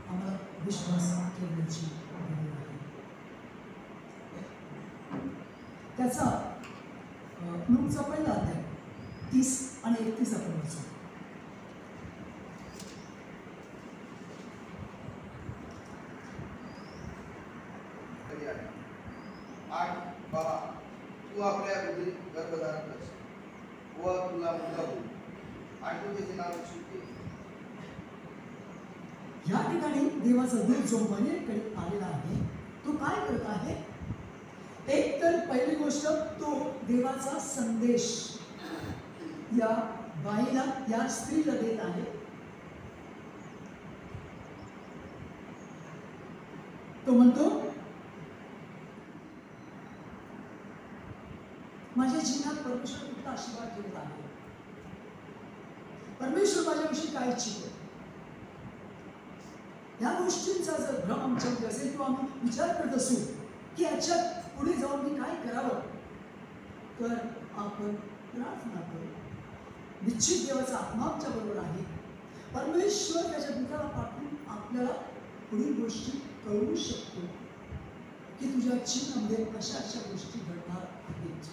आम्हाला विश्वास ठेवण्याची गरज आहे. त्याचा लूकचा पहिला अध्याय 30 आणि 31 आपण वाचू. आणि बाबा, तू आपल्या उदरी गर्भधारण करशील व तुला मुलगा होईल आणि तू त्याचे नाव येशू ठेव. या ठिकाणी देवाचा दूत जो मरियमकडे आलेला आहे तो काय करत आहे? एक तर पहिली गोष्ट, तो देवाचा संदेश या बाईला, या स्त्रीला देत आहे. तो म्हणतो, माझ्या जीवनात परमेश्वर कुठला आशीर्वाद ठेवत आहे, परमेश्वर माझ्याविषयी काय इच्छितो. या गोष्टींचा जर भ्रम आमच्यामध्ये असेल किंवा आम्ही विचार करत असू की याच्यात पुढे जाऊन मी काय करावं, तर आपण प्रार्थना करू. निश्चित देवाचा आत्मा आमच्या बरोबर आहे. परमेश्वर त्याच्या दूताला पाठवून आपल्याला पुढील गोष्टी कळवू शकतो की तुझ्या जीवनामध्ये अशा अशा गोष्टी घडणार आहेत.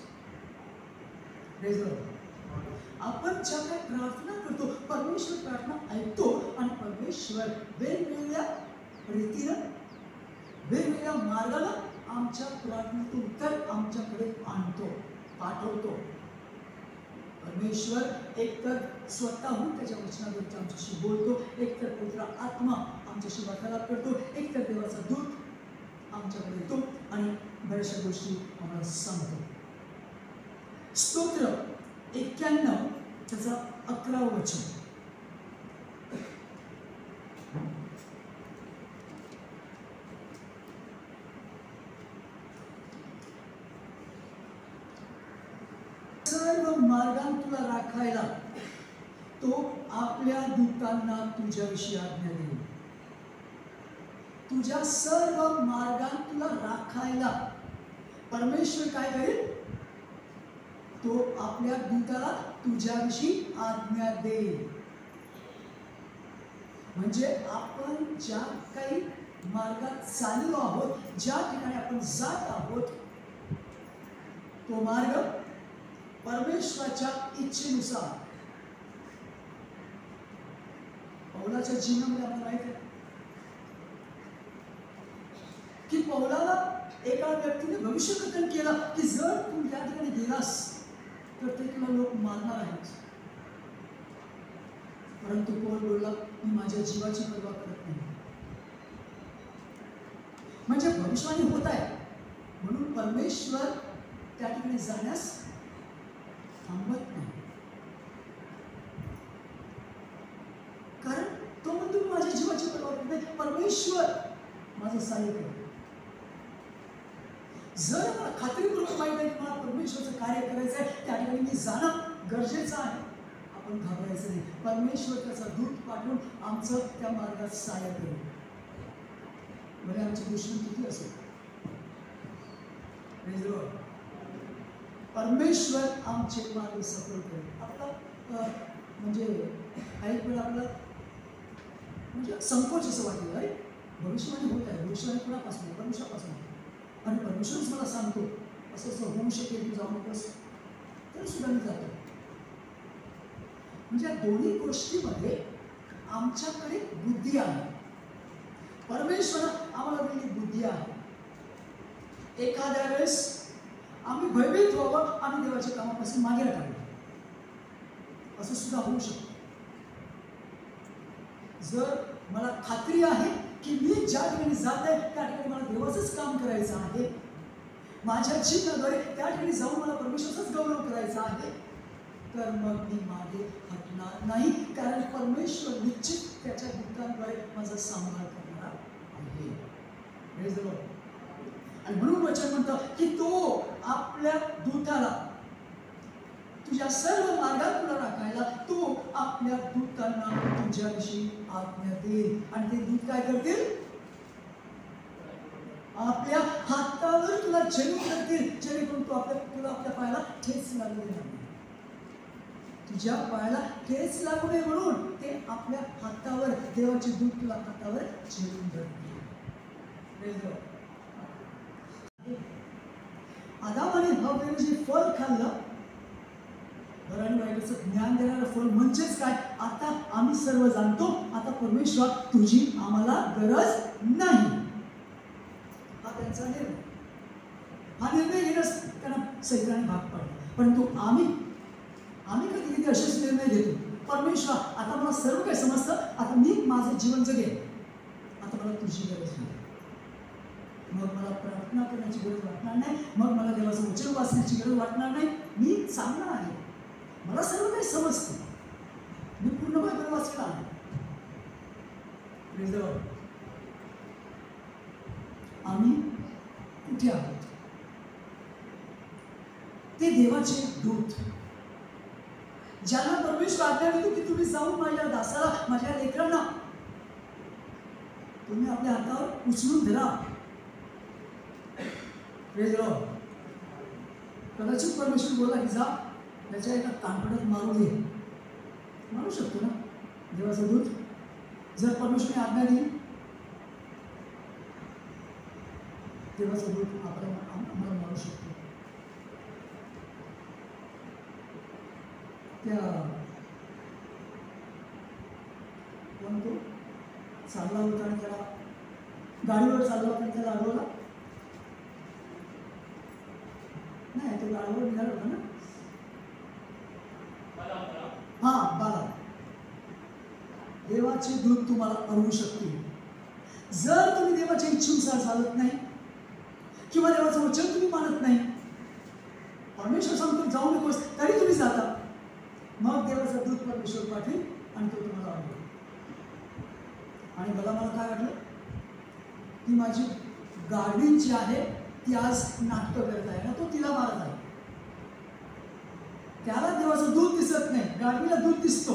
आपण ज्या काही प्रार्थना करतो, परमेश्वर प्रार्थना ऐकतो आणि परमेश्वर वेगवेगळ्या रीतीनं, वेगवेगळ्या मार्गानं आमच्या प्रार्थनेतून उत्तर आमच्याकडे आणतो, पाठवतो. परमेश्वर एकतर स्वतःहून त्याच्या वचनाद्वारे आमच्याशी बोलतो, एकतर पवित्र आत्मा आमच्याशी वार्तालाप करतो, एकतर देवाचा दूत आमच्याकडे येतो आणि बऱ्याचशा गोष्टी आम्हाला सांगतो. स्तोत्र 91 त्याचा 11 वचन. सर्व मार्गांत तुला राखायला तो आपल्या दूतांना तुझ्याविषयी आज्ञा देईल. तुझ्या सर्व मार्गांत तुला राखायला परमेश्वर काय करेल? तो आपल्या दूताला तुझ्याविषयी आज्ञा देईल. म्हणजे आपण ज्या काही मार्गात चाललो आहोत, ज्या ठिकाणी आपण जात आहोत, तो मार्ग परमेश्वराच्या इच्छेनुसार. पौलाच्या जीवनामध्ये आपल्याला माहिती आहे की पौलाला एका व्यक्तीने भविष्यकथन केलं की जर तू या ठिकाणी गेलास तर ते तुला लोक मारणार आहेत. परंतु पौल बोलला, मी माझ्या जीवाची पर्वा करत नाही. म्हणजे भविष्यवाणी होत आहे म्हणून परमेश्वर त्या ठिकाणी जाण्यास थांबत नाही. कारण तो म्हणतो मी माझ्या जीवाची पर्वा करत नाही, परमेश्वर माझं सहाय्य करतो. जर मला खात्रीपूर्वक माहिती आहे की मला परमेश्वराचं कार्य करायचं आहे, त्या ठिकाणी मी जाणं गरजेचं आहे. आपण घाबरायचं नाही. परमेश्वर त्याचा दूत पाठवून आमचं त्या मार्गात सहाय्य करेल. म्हणजे आमचे दुश्मन किती असेल, परमेश्वर आमचे मार्ग सफल करेल. आपला म्हणजे काही वेळा आपला म्हणजे संकोच असं वाटेल, अरे भविष्यवाणी होत आहे, भविष्यवाणी कुणापासून, परमेश्वरापासून, आणि परमेश्वरच मला सांगतो असं असं होऊ शकेल, तू जाऊ नकोस, तर सुद्धा मी जातो. म्हणजे या दोन्ही गोष्टीमध्ये आमच्याकडे बुद्धी आहे. परमेश्वर आम्हाला दिलेली बुद्धी आहे. एखाद्या वेळेस आम्ही भयभीत व्हावं, आम्ही देवाच्या कामापासून मागे राहावं, असं सुद्धा होऊ शकतं. जर मला खात्री आहे की मी ज्या ठिकाणी जात आहे त्या ठिकाणी मला देवाचंच काम करायचं आहे, माझ्या जीवनाद्वारे त्या ठिकाणी जाऊन मला परमेश्वराचाच गौरव करायचा आहे, तर मग मी मागे हटणार नाही. कारण परमेश्वर निश्चित त्याच्या दूतांद्वारे माझा सांभाळ करणार आहे. आणि म्हणून वचन म्हणतं की तो आपल्या दूताला तुझ्या सर्व मार्गात तुला राखायला तो आपल्या दूतांना तुझ्याविषयी आज्ञा देईल. आणि ते दूत काय करतील? आपल्या हातावर तुला झेलून करतील, जेणेकरून तुला आपल्या पायाला ठेच लागू नये. तुझ्या पायाला ठेच लागू नये म्हणून ते आपल्या हातावर, देवाचे दूत तुला हातावर झेलून धरतील. आदामाने हव्याने जे फळ खाल्लं, बरं आणि वाईटाचं ज्ञान देणारं फळ म्हणजेच काय, आता आम्ही सर्व जाणतो, आता परमेश्वर तुझी आम्हाला गरज नाही. हा त्यांचा निर्णय. हा निर्णय घेण्यास त्यांना सैतानाने भाग पाडला. परंतु आम्ही कधी कधी असेच निर्णय घेतो, परमेश्वर आता मला सर्व काही समजतं, आता मी माझं जीवन जगेन, आता मला तुझी गरज नाही. मग मला प्रार्थना करण्याची गरज वाटणार नाही, मग मला देवाचं वचन वाचण्याची गरज वाटणार नाही. मी चांगला आहे, मला सर्व काही समजतं, मी पूर्ण बायबल वाचला आहे. आम्ही कुठे आहोत? ते देवाचे दूत ज्यांना परमेश्वर आज्ञा देतो की तुम्ही जाऊन माझ्या दासाला, माझ्या लेकरांना तुम्ही आपल्या हातावर उचलून धरा. कदाचित परमेश्वर बोला की जा त्याच्या एका कानपडात मारू दे. मारू शकतो ना देवाचा दूत? जर परमेश्वरने आज्ञा दिली, देवाचा दूत आम्हाला मारू शकतो. त्या कोण तो चालला होता आणि त्याला गाडीवर चालला होता आणि त्याला अडवला नाही, तो गाडीवर निघाला होता ना. हा, बाला. देवाचे दूत तुम्हाला अडवू शकतील जर तुम्ही देवाच्या इच्छेनुसार चालत नाही किंवा देवाचं वचन तुम्ही मानत नाही. परमेश्वर सांगतो जाऊ नकोस, तरी तुम्ही जाता. मग देवाचा दूत परमेश्वर पाठवेल आणि तो तुम्हाला अडवेल. आणि मला काय वाटलं की माझी गाडी जी आहे ती आज नाट्य करत आहे ना, तो तिला मारत आहे. त्याला देवाचं दूत दिसत नाही, गाडीला दूत दिसतो.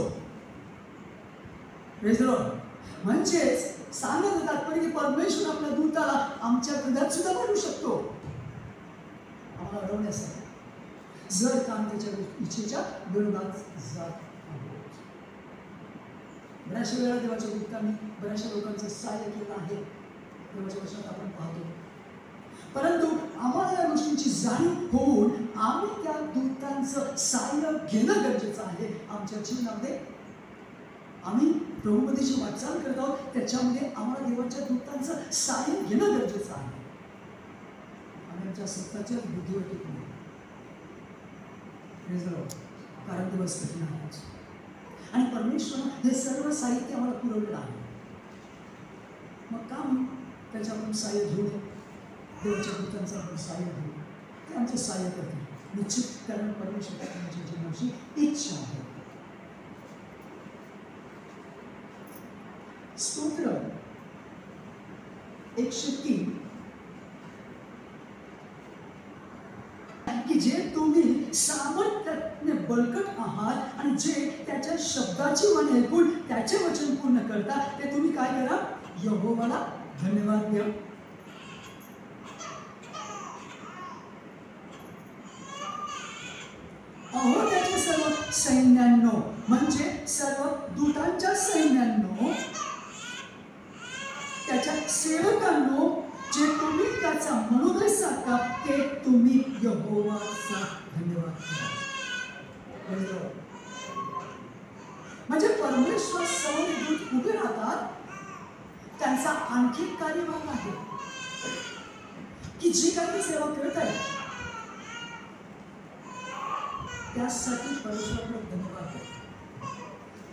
म्हणजेच सांगत तात्पर्य की परमेश्वर आपल्या दूताला आमच्या हृदयात सुद्धा पाठवू शकतो आम्हाला अडवण्यासाठी, जर काम त्याच्या इच्छेच्या विरोधात जात आहोत. बऱ्याचशा वेळा देवाच्या दूतांनी बऱ्याचशा लोकांचं सहाय्य केलं आहे, देवाच्या वचनात आपण पाहतो. परंतु आम्हाला या गोष्टींची जाणीव होऊन आम्ही त्या दूतांचं सहाय्य घेणं गरजेचं आहे. आमच्या जीवनामध्ये आम्ही प्रभूमध्ये जी वाटचाल करत आहोत त्याच्यामध्ये आम्हाला देवाच्या दूतांचं सहाय्य घेणं गरजेचं आहे. आम्ही आमच्या स्वतःच्या बुद्धीवर टिकू नये, कारण दिवस कठीण आहेत आणि परमेश्वर हे सर्व साहित्य आम्हाला पुरवलेलं आहे. मग का म्हणून त्याच्याकडून सहाय्य घेऊ, देवाच्या दूतांचं आपण सहाय्य घेऊ, ते आमचं सहाय्य करते निश्चित, कारण परमेश्वराची आमच्या जीवनाची इच्छा आहे. स्तोत्र 103 जे तुम्ही सामर्थ्याने बळकट आहात आणि जे त्याच्या शब्दाची वाणी ऐकून त्याचे वचन पूर्ण करता, ते तुम्ही काय करा? यहोवाला धन्यवाद द्या. अहो त्याचे सर्व सैन्यांनो, म्हणजे सर्व दूतांच्या सैन्यांनो, त्याच्या सेवकांनो, जे तुम्ही त्याचा मनोदय साधता ते तुम्ही यहोवाचा धन्यवाद करा. म्हणजे परमेश्वर समोर दूत उभे राहतात, त्यांचा आणखी कार्यभाग आहे की जी काही सेवा करत आहे त्यासाठी परमेश्वराला धन्यवाद करा.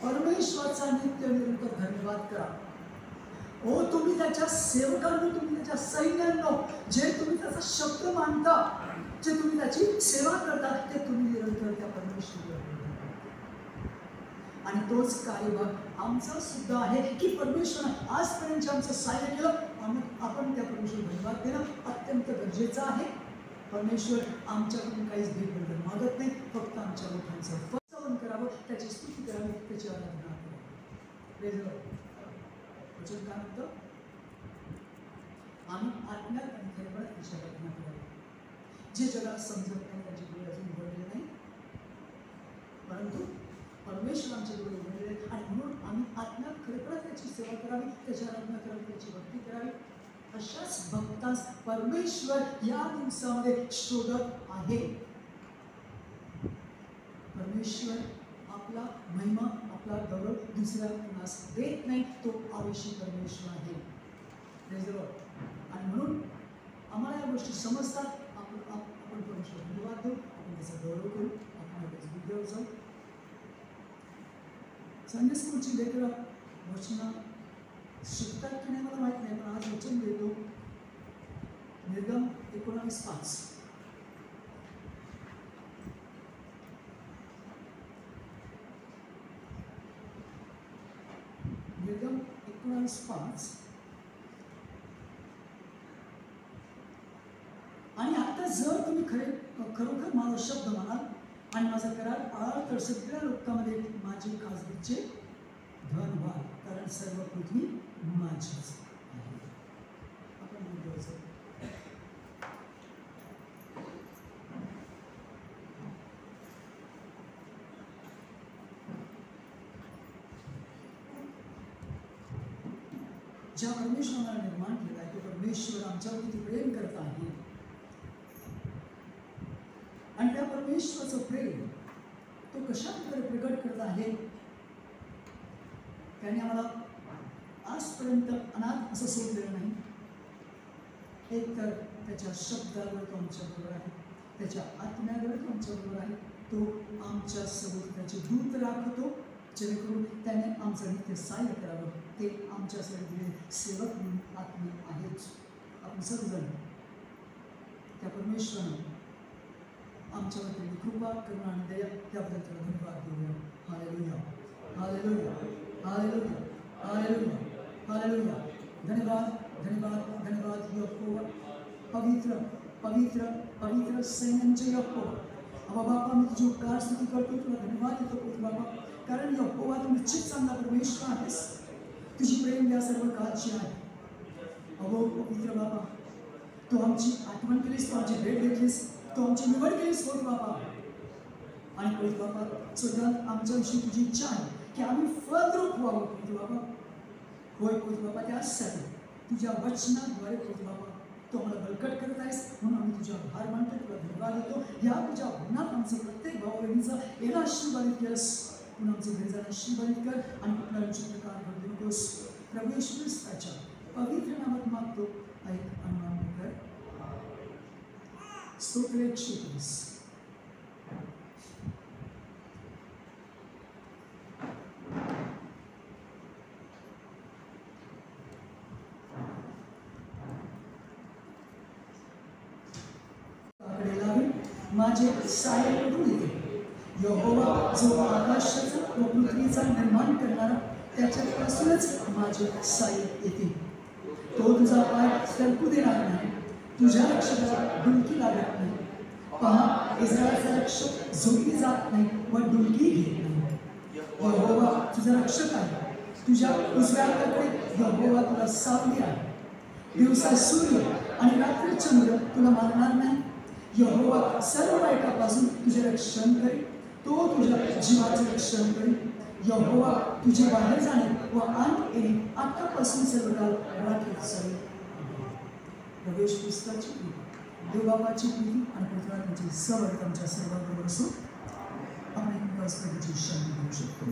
परमेश्वराचा नित्य निरंतर धन्यवाद करा. ओ तुम्ही त्याच्या सेवकांनो, तुम्ही त्याच्या सैन्यांनो, जे तुम्ही त्याचा शब्द मानता, जे तुम्ही त्याची सेवा करता, ते तुम्ही निरंतर त्या परमेश्वराला आणि तोच कार्यभाग आमचा सुद्धा आहे की परमेश्वराने आजपर्यंत आमचं सहाय्य केलं. आपण त्या परमेश्वराला धन्यवाद देणं अत्यंत गरजेचं आहे. परमेश्वर आमच्याकडून काहीच भेटबद्दल मागत नाही, फक्त आमच्या लोकांचं फसवण करावं, त्याची स्तुती करावी, त्याची आराधना करावी. वचन काय म्हणतं? आम्ही आत्म्यात आणि खरेपणात त्याची आराधना करावी. जे जगाला समजत नाही त्याचे डोळे अजून उघडले नाही, परंतु परमेश्वर आमचे डोळे उघडले आणि म्हणून आम्ही आत्म्यात खरेपणात त्याची सेवा करावी, त्याची आराधना करावी, त्याची भक्ती करावी. अशाच भक्तास परमेश्वर या दिवसामध्ये शोधत आहे. परमेश्वर आपला महिमा, आपला गौरव दुसऱ्या कुणास देत नाही, तो आवेशी परमेश्वर आहे. आणि म्हणून आम्हाला या गोष्टी समजतात. आपण परमेश्वर धन्यवाद देऊ, आपण त्याचा गौरव करू, आपण बुद्धीवर जाऊ. संडे स्कूलची लेकरं वचनं शिकतात की नाही मला माहीत नाही, पण आज वचन देतो. निर्गम 19:5. निर्गम 19:5. आणि आता जर तुम्ही खरोखर माझा शब्द म्हणाल आणि माझा करार पाळाल तर सगळ्या लोकांमध्ये माझे खासगीचे धन व्हाल, कारण सर्व पृथ्वी माझीच आहे. आपण बोलतो ज्या परमेश्वराला निर्माण केला आहे, तो परमेश्वर आमच्यावरती प्रेम करत आहे आणि त्या परमेश्वराचं प्रेम तो कशा प्रकारे प्रकट करत आहे. त्याने आम्हाला आजपर्यंत अनाथ असं सोडलेलं नाही. एक तर त्याच्या शब्दावर तो आमच्याबरोबर आहे, त्याच्या आत्म्यावर तो आमच्याबरोबर आहे. तो आमच्या सोबत त्याचे दूत राखतो, जेणेकरून त्याने आमचं नित्य सहाय्य करावं. ते आमच्यासाठी सेवक म्हणून आत्मे आहेच. आपण सर्वजण त्या परमेश्वरानं आमच्यावरती कृपा करुणा आणि दया त्याबद्दल त्याला धन्यवाद देऊया. Hallelujah, hallelujah, hallelujah, hallelujah, hallelujah. धन्यवाद, धन्यवाद, धन्यवाद यहोवा, पवित्र पवित्र पवित्र सैन्यांचे यहोवा. अबा बाबा, मी तुझी उपकार स्तुती करतो, तुला धन्यवाद देतो बाबा, कारण यहोवा तू निश्चित चांगला परमेश्वर आहेस. तुझी प्रेम या सर्व काळची आहे. अहो पवित्र बाबा, तू आमची आठवण केलीस, तू आमची भेट घेतलीस, तू आमची निवड केलीस होत बाबा. आणि पवित्र बाबा, सगळ्यात आमच्याविषयी तुझी इच्छा आहे की आम्ही फलद्रूप व्हावं पवित्र बाबा. होय पवित्र बाबा, त्यासाठी तुझ्या वचनाद्वारे पवित्र बाबा तू आम्हाला बळकट करत आहेस, म्हणून आम्ही तुझा आभार मानतो, तुला धन्यवाद देतो. या तुझ्या भवनात आमचं प्रत्येक भाऊ बहिणीचा येणं आशीर्वादित केलंस, म्हणून आमचं घरी जाणं आशीर्वादित कर आणि कुठल्या प्रकार घडू नकोस. प्रभू येशू ख्रिस्ताच्या पवित्र नामात मागतो, ऐक आणि मान्य कर. स्तोत्र 120. माझे सहाय्य कुठून येते? यहोवा जो आकाशाचा व पृथ्वीचा निर्माण करणारा, त्याच्यापासूनच माझे सहाय्य येते. तो तुझा पाय सरकू देणार नाही, तुझ्या लक्षाला डुलकी लागत नाही. पहा इस्रायलचा रक्षक झोपी जात नाही व डुलकी घेत नाही. यहोवा तुझा रक्षक आहे. तुझ्या उजव्या हाताकडे यहोवा तुला सावली आहे. दिवसा सूर्य आणि रात्री चंद्र तुला मारणार नाही. यहोवा सर्व वाईटापासून तुझे रक्षण करेल. तो तुझ्या जीवाचे रक्षण करेल. यहोवा तुझे बाहेर जाणे व आत येणे आतापासून सर्व काळ राखीत असेल. प्रवेश पुस्तकाची देवबाबाची प्रीती आणि पवित्रात्म्याची सहभागिता आमच्या सर्वांबरोबर असो. आपण एक परस्परांची शांती देऊ शकतो.